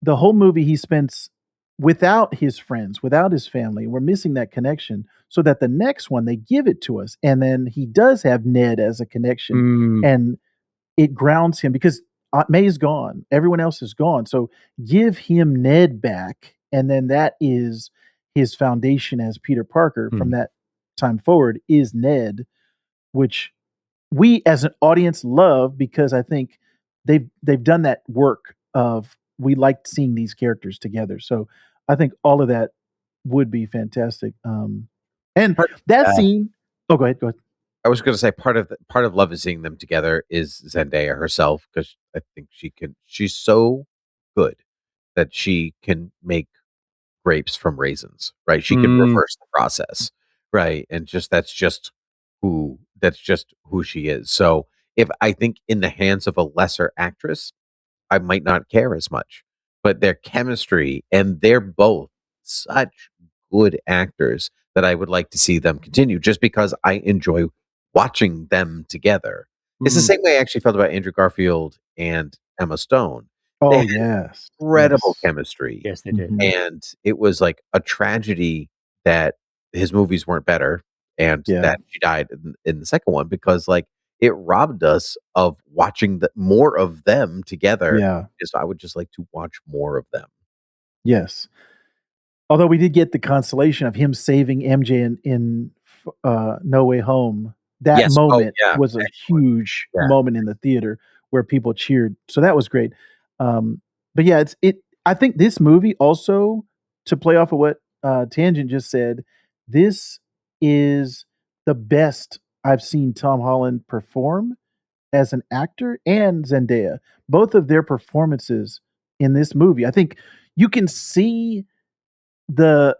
whole movie he spends without his friends, without his family. We're missing that connection. So that the next one they give it to us, and then he does have Ned as a connection, and it grounds him because Aunt May's gone, everyone else is gone. So give him Ned back, and then that is his foundation as Peter Parker from that time forward is Ned, which we as an audience love because I think they've done that work of we liked seeing these characters together. So I think all of that would be fantastic. And that scene. Oh, go ahead. I was going to say part of love is seeing them together is Zendaya herself because I think she's so good that she can make grapes from raisins, right? She can reverse the process, right? And that's just who she is. So if I think in the hands of a lesser actress, I might not care as much, but their chemistry and they're both such good actors that I would like to see them continue just because I enjoy watching them together. It's the same way I actually felt about Andrew Garfield and Emma Stone. Oh, they had incredible chemistry. Yes, they did. And it was like a tragedy that his movies weren't better and that she died in the second one because like it robbed us of watching more of them together. Yeah. So I would just like to watch more of them. Yes. Although we did get the consolation of him saving MJ in No Way Home that Yes. Oh, moment yeah. was a Excellent. huge Yeah. moment in the theater where people cheered. So that was great. But yeah, I think this movie also, to play off of what Tangent just said, this is the best I've seen Tom Holland perform as an actor and Zendaya. Both of their performances in this movie, I think you can see the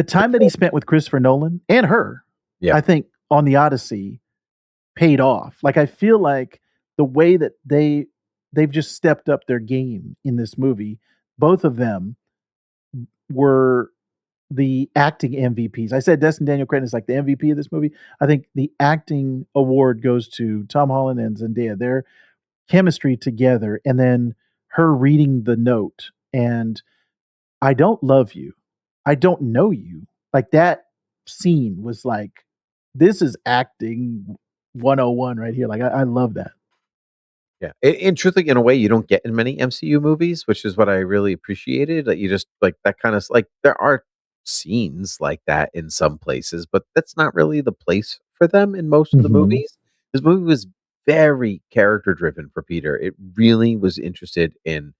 time that he spent with Christopher Nolan and her, Yeah. I think, on the Odyssey paid off. Like, I feel like the way that they've just stepped up their game in this movie, both of them were the acting MVPs. I said Destin Daniel Cretton is like the MVP of this movie. I think the acting award goes to Tom Holland and Zendaya. Their chemistry together, and then her reading the note and I don't love you. I don't know you. Like, that scene was like, this is acting 101 right here. Like, I love that. Yeah, and truthfully, in a way, you don't get in many MCU movies, which is what I really appreciated. That you just like that kind of like there are scenes like that in some places, but that's not really the place for them in most of the Mhm. movies. This movie was very character driven for Peter. It really was interested in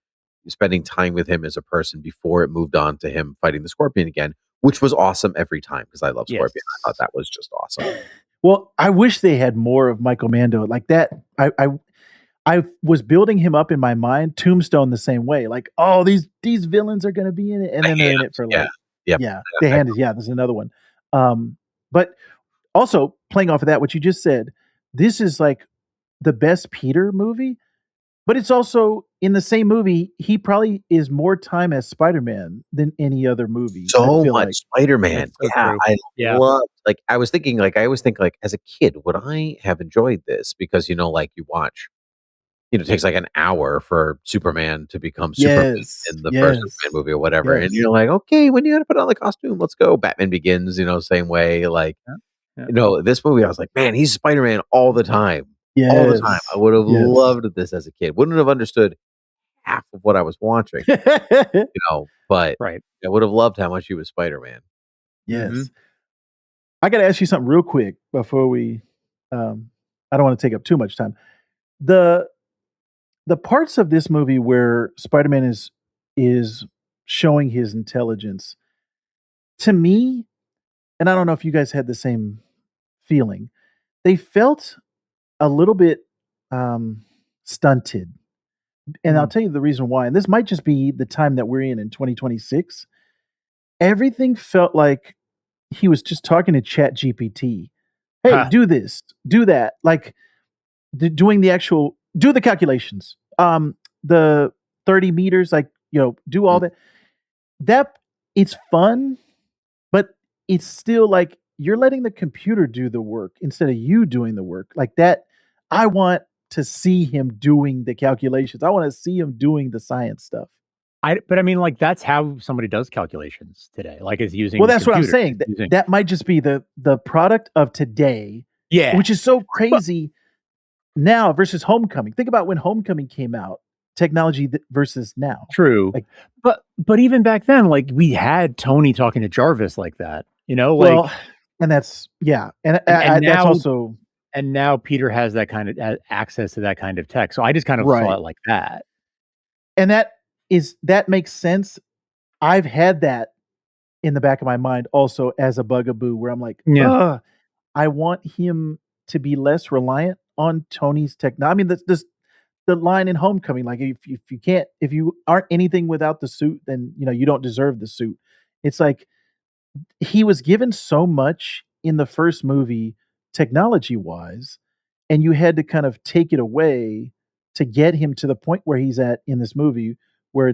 spending time with him as a person before it moved on to him fighting the Scorpion again, which was awesome every time because I love Yes. Scorpion. I thought that was just awesome. Well, I wish they had more of Michael Mando like that. I was building him up in my mind, Tombstone the same way. Like, oh, these villains are gonna be in it, and then they're in it for Yeah, like, yep. yeah, the hand is, yeah, there's another one. But also playing off of that, what you just said, this is like the best Peter movie, but it's also in the same movie, he probably is more time as Spider-Man than any other movie, I So feel much like. Spider-Man. That's so Yeah, true. I Yeah. loved like, I was thinking, like, I always think, like, as a kid, would I have enjoyed this? Because, like, you watch, it takes, like, an hour for Superman to become Superman Yes, in the first Superman yes, movie or whatever, and yes. you're like, "Okay, when you gotta put on the costume, let's go." Batman Begins, same way, like, Yeah. Yeah. this movie, I was like, "Man, he's Spider-Man all the time." All the time. I Yes, would have yes. loved this as a kid. Wouldn't have understood half of what I was watching, but Right. I would have loved how much he was Spider-Man. Mhm. Yes. I gotta ask you something real quick before we, I don't wanna take up too much time. The the parts of this movie where Spider-Man is showing his intelligence, to me, and I don't know if you guys had the same feeling, they felt a little bit, stunted, and I'll Mm. tell you the reason why, and this might just be the time that we're in 2026. Everything felt like he was just talking to ChatGPT. "Hey, Ha. do this, do that," like, doing the actual do the calculations, the 30 meters, like, do all Mm. that. That it's fun, but it's still like you're letting the computer do the work instead of you doing the work. Like that, I want to see him doing the calculations. I wanna see him doing the science stuff. But I mean, like, that's how somebody does calculations today, like, is Well, using that's what I'm computers, saying. That using that might just be the product of today, Yeah. which is so But crazy now versus Homecoming. Think about when Homecoming came out, technology versus now. True. Like, But even back then, like, we had Tony talking to Jarvis like that, well, like and that's yeah, and and that's now also and now Peter has that kind of access to that kind of tech, so I just kind of saw right, it like that. and that makes sense. I've had that in the back of my mind also as a bugaboo where I'm like, Yeah. "Ugh, I want him to be less reliant on Tony's techno." I mean, that's this the line in Homecoming, like, if you aren't anything without the suit, then, you don't deserve the suit. It's like, he was given so much in the first movie technology-wise, and you had to kind of take it away to get him to the point where he's at in this movie, where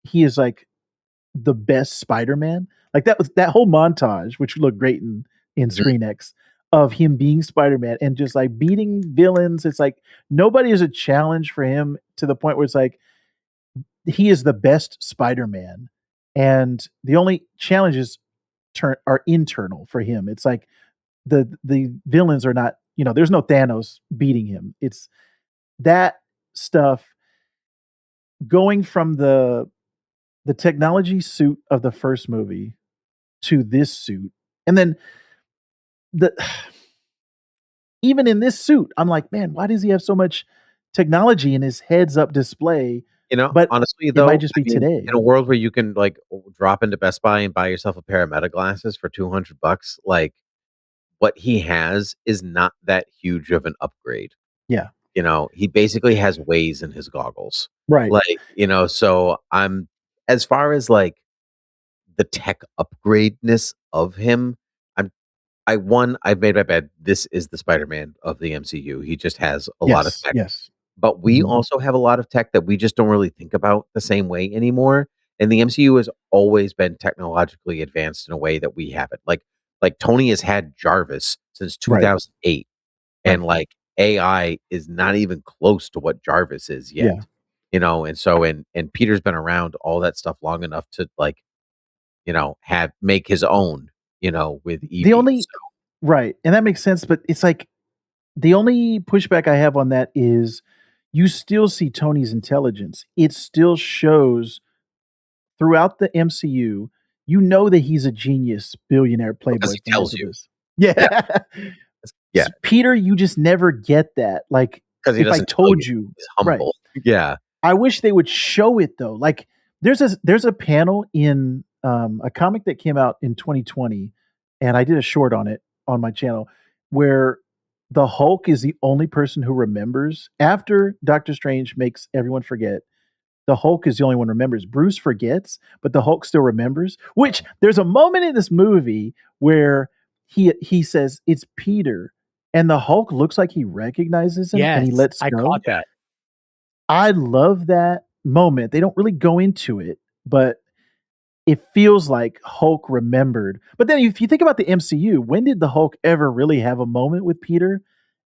he is, like, the best Spider-Man. Like, that whole montage, which looked great in Mhm. ScreenX, of him being Spider-Man and just, like, beating villains. It's like, nobody is a challenge for him to the point where it's like, he is the best Spider-Man, and the only challenges are internal for him. It's like the villains are not, there's no Thanos beating him. It's that stuff going from the technology suit of the first movie to this suit. And then the even in this suit, I'm like, man, why does he have so much technology in his heads-up display? But honestly, it might though, just I be mean, today. in a world where you can like drop into Best Buy and buy yourself a pair of Meta glasses for $200, like what he has is not that huge of an upgrade. Yeah. He basically has Waze in his goggles. Right. Like, so I'm as far as like the tech upgradeness of him, I've made my bed. This is the Spider-Man of the MCU. He just has a lot of Yes. tech. Yes. But we Mhm. also have a lot of tech that we just don't really think about the same way anymore. And the MCU has always been technologically advanced in a way that we haven't. Like Tony has had Jarvis since Right. 2008, and Right. like AI is not even close to what Jarvis is yet. Yeah. And so and Peter's been around all that stuff long enough to like, have make his own, with The EV. only Right, and that makes sense, but it's like the only pushback I have on that is you still see Tony's intelligence. It still shows throughout the MCU, you know that he's a genius, billionaire, Because playboy, he tells you. philanthropist. Yeah. Yeah. Yeah. Peter, you just never get that. Like, Because he if I doesn't tell told you. you He's right. humble. Yeah. I wish they would show it though. Like, there's a panel in, a comic that came out in 2020, and I did a short on it on my channel, where the Hulk is the only person who remembers after Doctor Strange makes everyone forget. The Hulk is the only one who remembers. Bruce forgets, but the Hulk still remembers. Which there's a moment in this movie where he says it's Peter, and the Hulk looks like he recognizes him, and he Yes, lets I go. caught that. I love that moment. They don't really go into it, but it feels like Hulk remembered. But then if you think about the MCU, when did the Hulk ever really have a moment with Peter?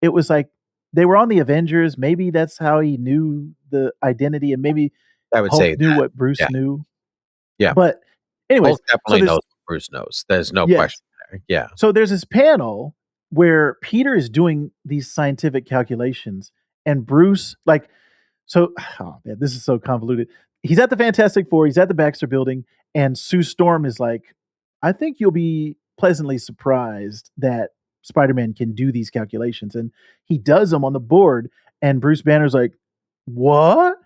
It was like they were on the Avengers. Maybe that's how he knew the identity, and maybe I would Hulk say knew that. what Bruce Yeah. knew. Yeah. But anyways, Hulk so definitely there's knows what Bruce knows. There's no yes. question there. Yeah. So there's this panel where Peter is doing these scientific calculations, and Bruce, like, so, oh man, this is so convoluted. He's at the Fantastic Four, he's at the Baxter Building, and Sue Storm is like, I think you'll be pleasantly surprised that Spider-Man can do these calculations. And he does them on the board, and Bruce Banner's like, what?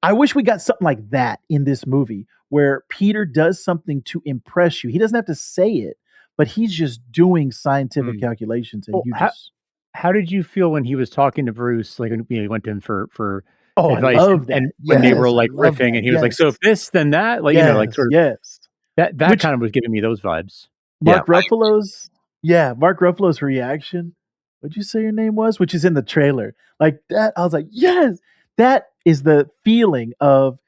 I wish we got something like that in this movie where Peter does something to impress you. He doesn't have to say it, but he's just doing scientific calculations, and Well, you just how did you feel when he was talking to Bruce, like, when he went to him for oh, I advice, love that. and when they were, Yes, I like, love riffing, that. and he was like, Yes. "So if this, then that," like, like, Yes, sort of yes. that Which kind of was giving me those vibes. Mark Ruffalo's Mark Ruffalo's reaction, "What'd you say your name was?" Which is in the trailer. Like that, I was like, "Yes!" That is the feeling of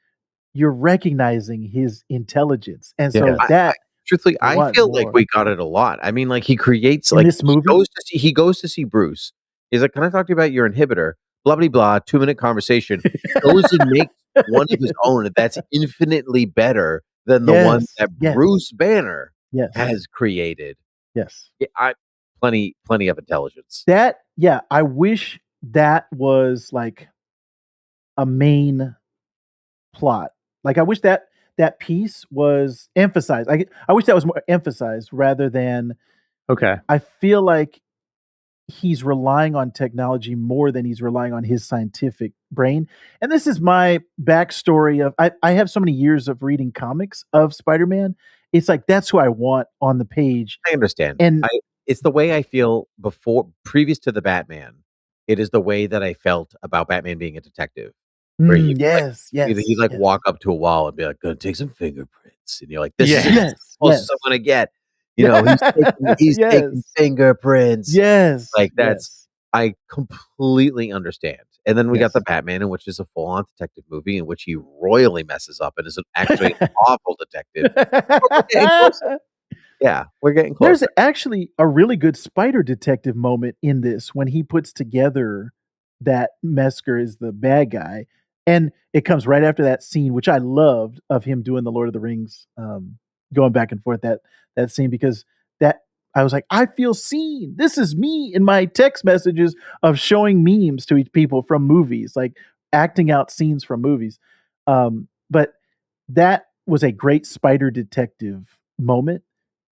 you're recognizing his intelligence, and so that Truthfully, I I want feel like more. we got it a lot. I mean, like he creates In like this movie? he goes to see Bruce. He's like, "Can I talk to you about your inhibitor?" Blah blah blah. 2-minute conversation. Goes and makes one of his own that's infinitely better than the one Yes, that yes. Bruce Banner Yes. has created. Yes. Yeah, plenty of intelligence. That yeah, I wish that was like a main plot. Like I wish that that piece was emphasized. I wish that was more emphasized rather than Okay. I feel like he's relying on technology more than he's relying on his scientific brain. And this is my backstory of I have so many years of reading comics of Spider-Man. It's like that's who I want on the page. I understand. And It's the way I feel previous to the Batman. It is the way that I felt about Batman being a detective, where he yes, he'd yes, like yes. walk up to a wall and be like, "Gonna take some fingerprints," and you're like, "This is Yes, as close as I'm gonna get." He's taking Yes. fingerprints. Yes. Like that's Yes. I completely understand. And then we got Yes. the Batman, in which is a full-on detective movie in which he royally messes up and is actually an awful detective. But we're getting closer. Yeah, we're getting There's closer. actually a really good spider detective moment in this when he puts together that Mesker is the bad guy, and it comes right after that scene, which I loved of him doing the Lord of the Rings, going back and forth that scene because that I was like, I feel seen. This is me in my text messages of showing memes to people from movies, like acting out scenes from movies. But that was a great spider detective moment,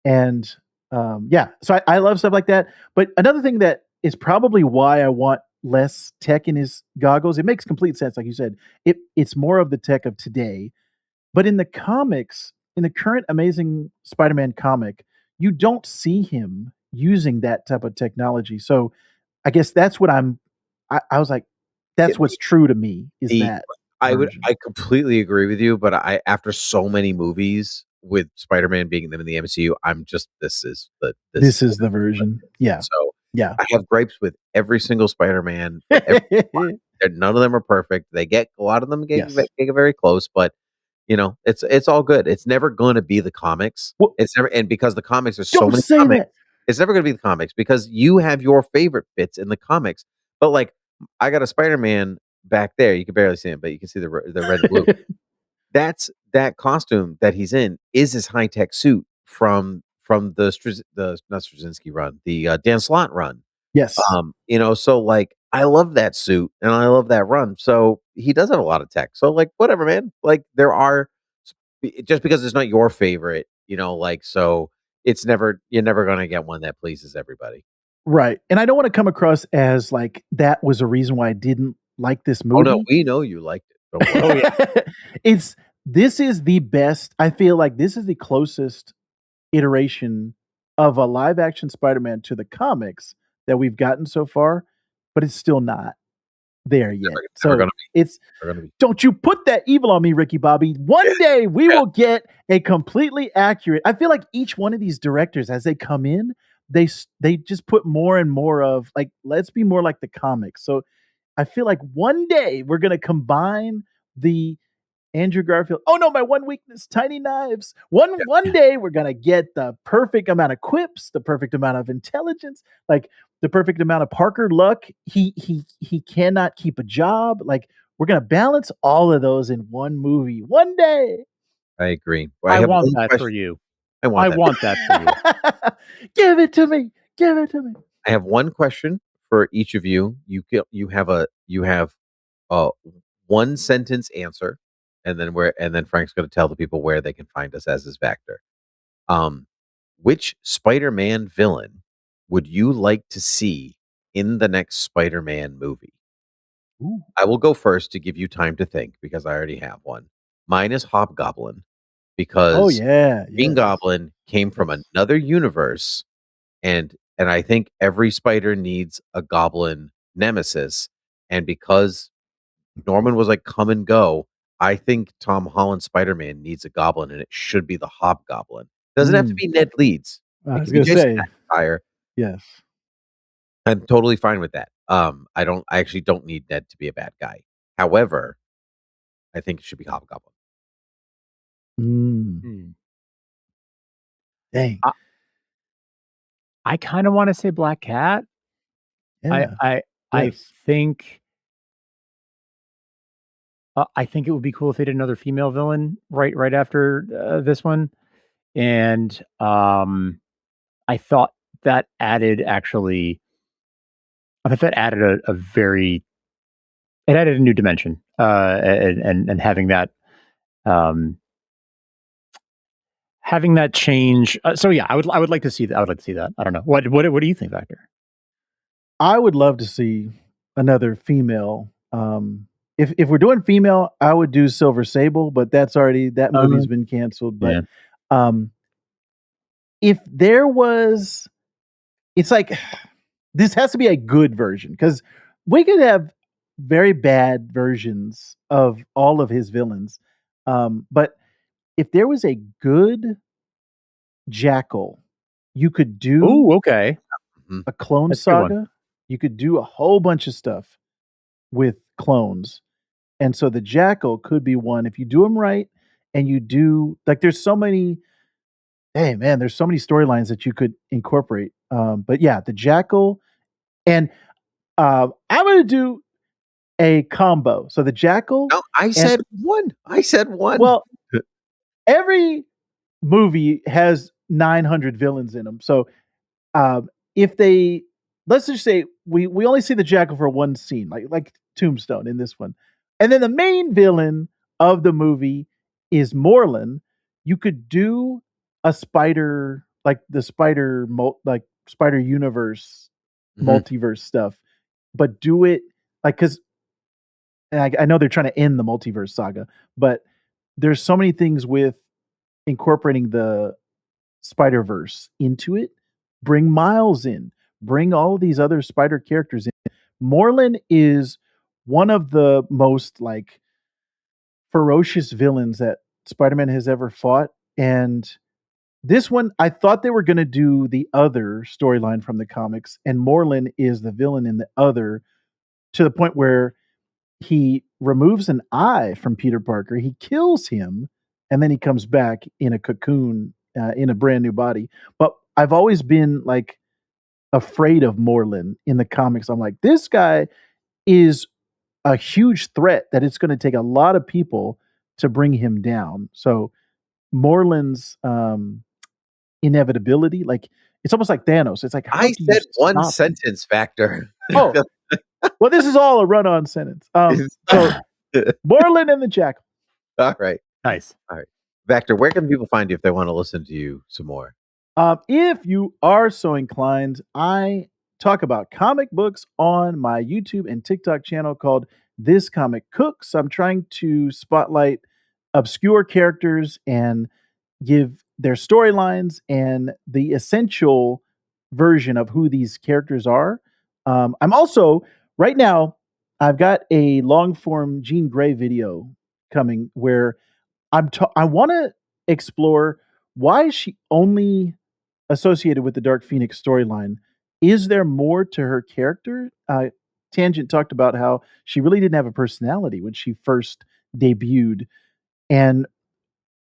and Yeah, so I love stuff like that. But another thing that is probably why I want less tech in his goggles. It makes complete sense, like you said. It's more of the tech of today. But in the comics, in the current Amazing Spider-Man comic, you don't see him using that type of technology. So I guess that's what I was like, Yeah, that's what's true to me is the that version. I completely agree with you, but I after so many movies with Spider-Man being them in the MCU, I'm just this This is the version. Yeah. so Yeah. I have gripes with every single Spider-Man for every none of them are perfect. They get a lot of them Yes. get very close, but it's all good. It's never going to be the comics. Well, It's never, and because the comics, there's so don't many say comics, that. it's never going to be the comics because you have your favorite bits in the comics. But like, I got a Spider-Man back there. You can barely see him, but you can see the red and blue. That costume that he's in is his high tech suit from the not Straczynski run, the Dan Slott run. Yes. So like I love that suit and I love that run. So he does have a lot of tech. So like whatever, man. Like there are just because it's not your favorite, like so you're never gonna get one that pleases everybody. Right. And I don't want to come across as like that was a reason why I didn't like this Oh no, movie. we know you liked it. Don't worry. Oh yeah. It's this is the best. I feel like this is the closest iteration of a live action Spider-Man to the comics that we've gotten so far, but it's still not there yet. Never So gonna it's never gonna be. don't you put that evil on me, Ricky Bobby. One day we Yeah. will get a completely accurate. I feel like each one of these directors, as they come in, they just put more and more of like, let's be more like the comics. So I feel like one day we're gonna combine the Andrew Garfield. Oh no, my one weakness, tiny knives. One day we're gonna get the perfect amount of quips, the perfect amount of intelligence, like the perfect amount of Parker luck. He cannot keep a job. Like we're gonna balance all of those in one movie one day. I agree. Well, I I have want one that for question. you. I want I that. want that for you. Give it to me. Give it to me. I have one question for each of you. You have a one sentence answer, and then Frank's going to tell the people where they can find us as his Vactor. Um, which Spider-Man villain would you like to see in the next Spider-Man movie? Ooh. I will go first to give you time to think because I already have one. Mine is Hobgoblin Oh because yeah, Green yes. Goblin came from Yes. another universe and I think every spider needs a goblin nemesis. And because Norman was like come and go, I think Tom Holland Spider-Man needs a goblin, and it should be the Hobgoblin. Doesn't have to Mm. be Ned Leeds. I It was can be gonna Jason say, McIntyre. yes. I'm totally fine with that. I actually don't need Ned to be a bad guy. However, I think it should be Hobgoblin. Mm. Hmm. Dang. I kind of want to say Black Cat. Yeah. I Yes. think I think it would be cool if they did another female villain right after this one, and I thought that added actually. I thought that added a very it added a new dimension, and um, having that change. So yeah, I would like to see that. I would like to see that. I don't know what do you think, Vector? I would love to see another female. If we're doing female, I would do Silver Sable, but that movie's been canceled. But Yeah. um, if there was, it's like this has to be a good version because we could have very bad versions of all of his villains. But if there was a good Jackal, you could do Oh, okay. Mhm. a clone That's a good one. saga. You could do a whole bunch of stuff with clones. And so the Jackal could be one if you do them right and you do like there's so many hey man, there's so many storylines that you could incorporate. But yeah, the Jackal and I'm gonna do a combo. So the Jackal No, I and said one. I said one. well, every movie has 900 villains in them. So if they let's just say we only see the Jackal for one scene, like Tombstone in this one, and then the main villain of the movie is Moreland. You could do a spider like the spider spider universe multiverse stuff, but do it like because I know they're trying to end the multiverse saga, but there's so many things with incorporating the Spider Verse into it. Bring Miles in. Bring all of these other Spider characters in. Moreland is one of the most like ferocious villains that Spider-Man has ever fought, and this one I thought they were going to do the other storyline from the comics, and Moreland is the villain in the other to the point where he removes an eye from Peter Parker. He kills him, and then he comes back in a cocoon in a brand new body. But I've always been like afraid of Moreland in the comics. I'm like, this guy is a huge threat that it's going to take a lot of people to bring him down. So Moreland's inevitability, like it's almost like Thanos. It's like how I do you said one stop him? sentence, Vactor. Oh, well, this is all a run-on sentence. So Moreland and the Jackal. All right. Nice. All right. Vactor, where can people find you if they want to listen to you some more? If you are so inclined, I talk about comic books on my YouTube and TikTok channel called This Comic Cooks. I'm trying to spotlight obscure characters and give their storylines and the essential version of who these characters are. I'm also, right now, I've got a long form Jean Grey video coming where I want to explore why is she only associated with the Dark Phoenix storyline. Is there more to her character? Tangent talked about how she really didn't have a personality when she first debuted. And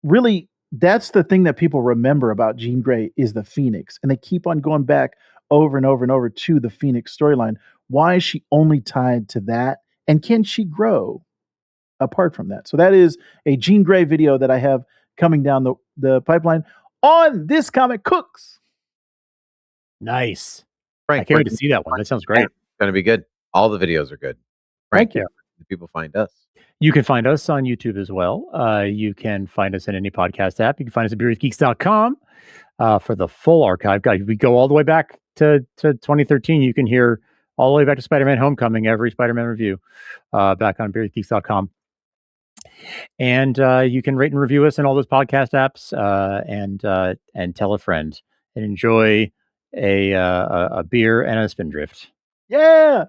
really, that's the thing that people remember about Jean Grey is the Phoenix. And they keep on going back over and over and over to the Phoenix storyline. Why is she only tied to that? And can she grow apart from that? So that is a Jean Grey video that I have coming down the pipeline on This Comic Cooks. Nice. Frank, I can't wait to see that one. That sounds great. Yeah, it's going to be good. All the videos are good. Frank, Thank you. where can people find us? You can find us on YouTube as well. You can find us in any podcast app. You can find us at beerwithgeeks.com for the full archive. Guys, we go all the way back to 2013. You can hear all the way back to Spider-Man Homecoming, every Spider-Man review back on beerwithgeeks.com. And you can rate and review us in all those podcast apps and tell a friend and enjoy a beer and a spindrift. Yeah.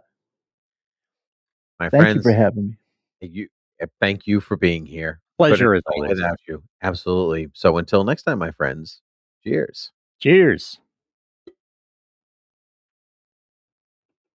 My Thank friends, you for having me. Thank you for being here. Pleasure as Couldn't always. without you. Absolutely. So until next time, my friends, cheers. Cheers.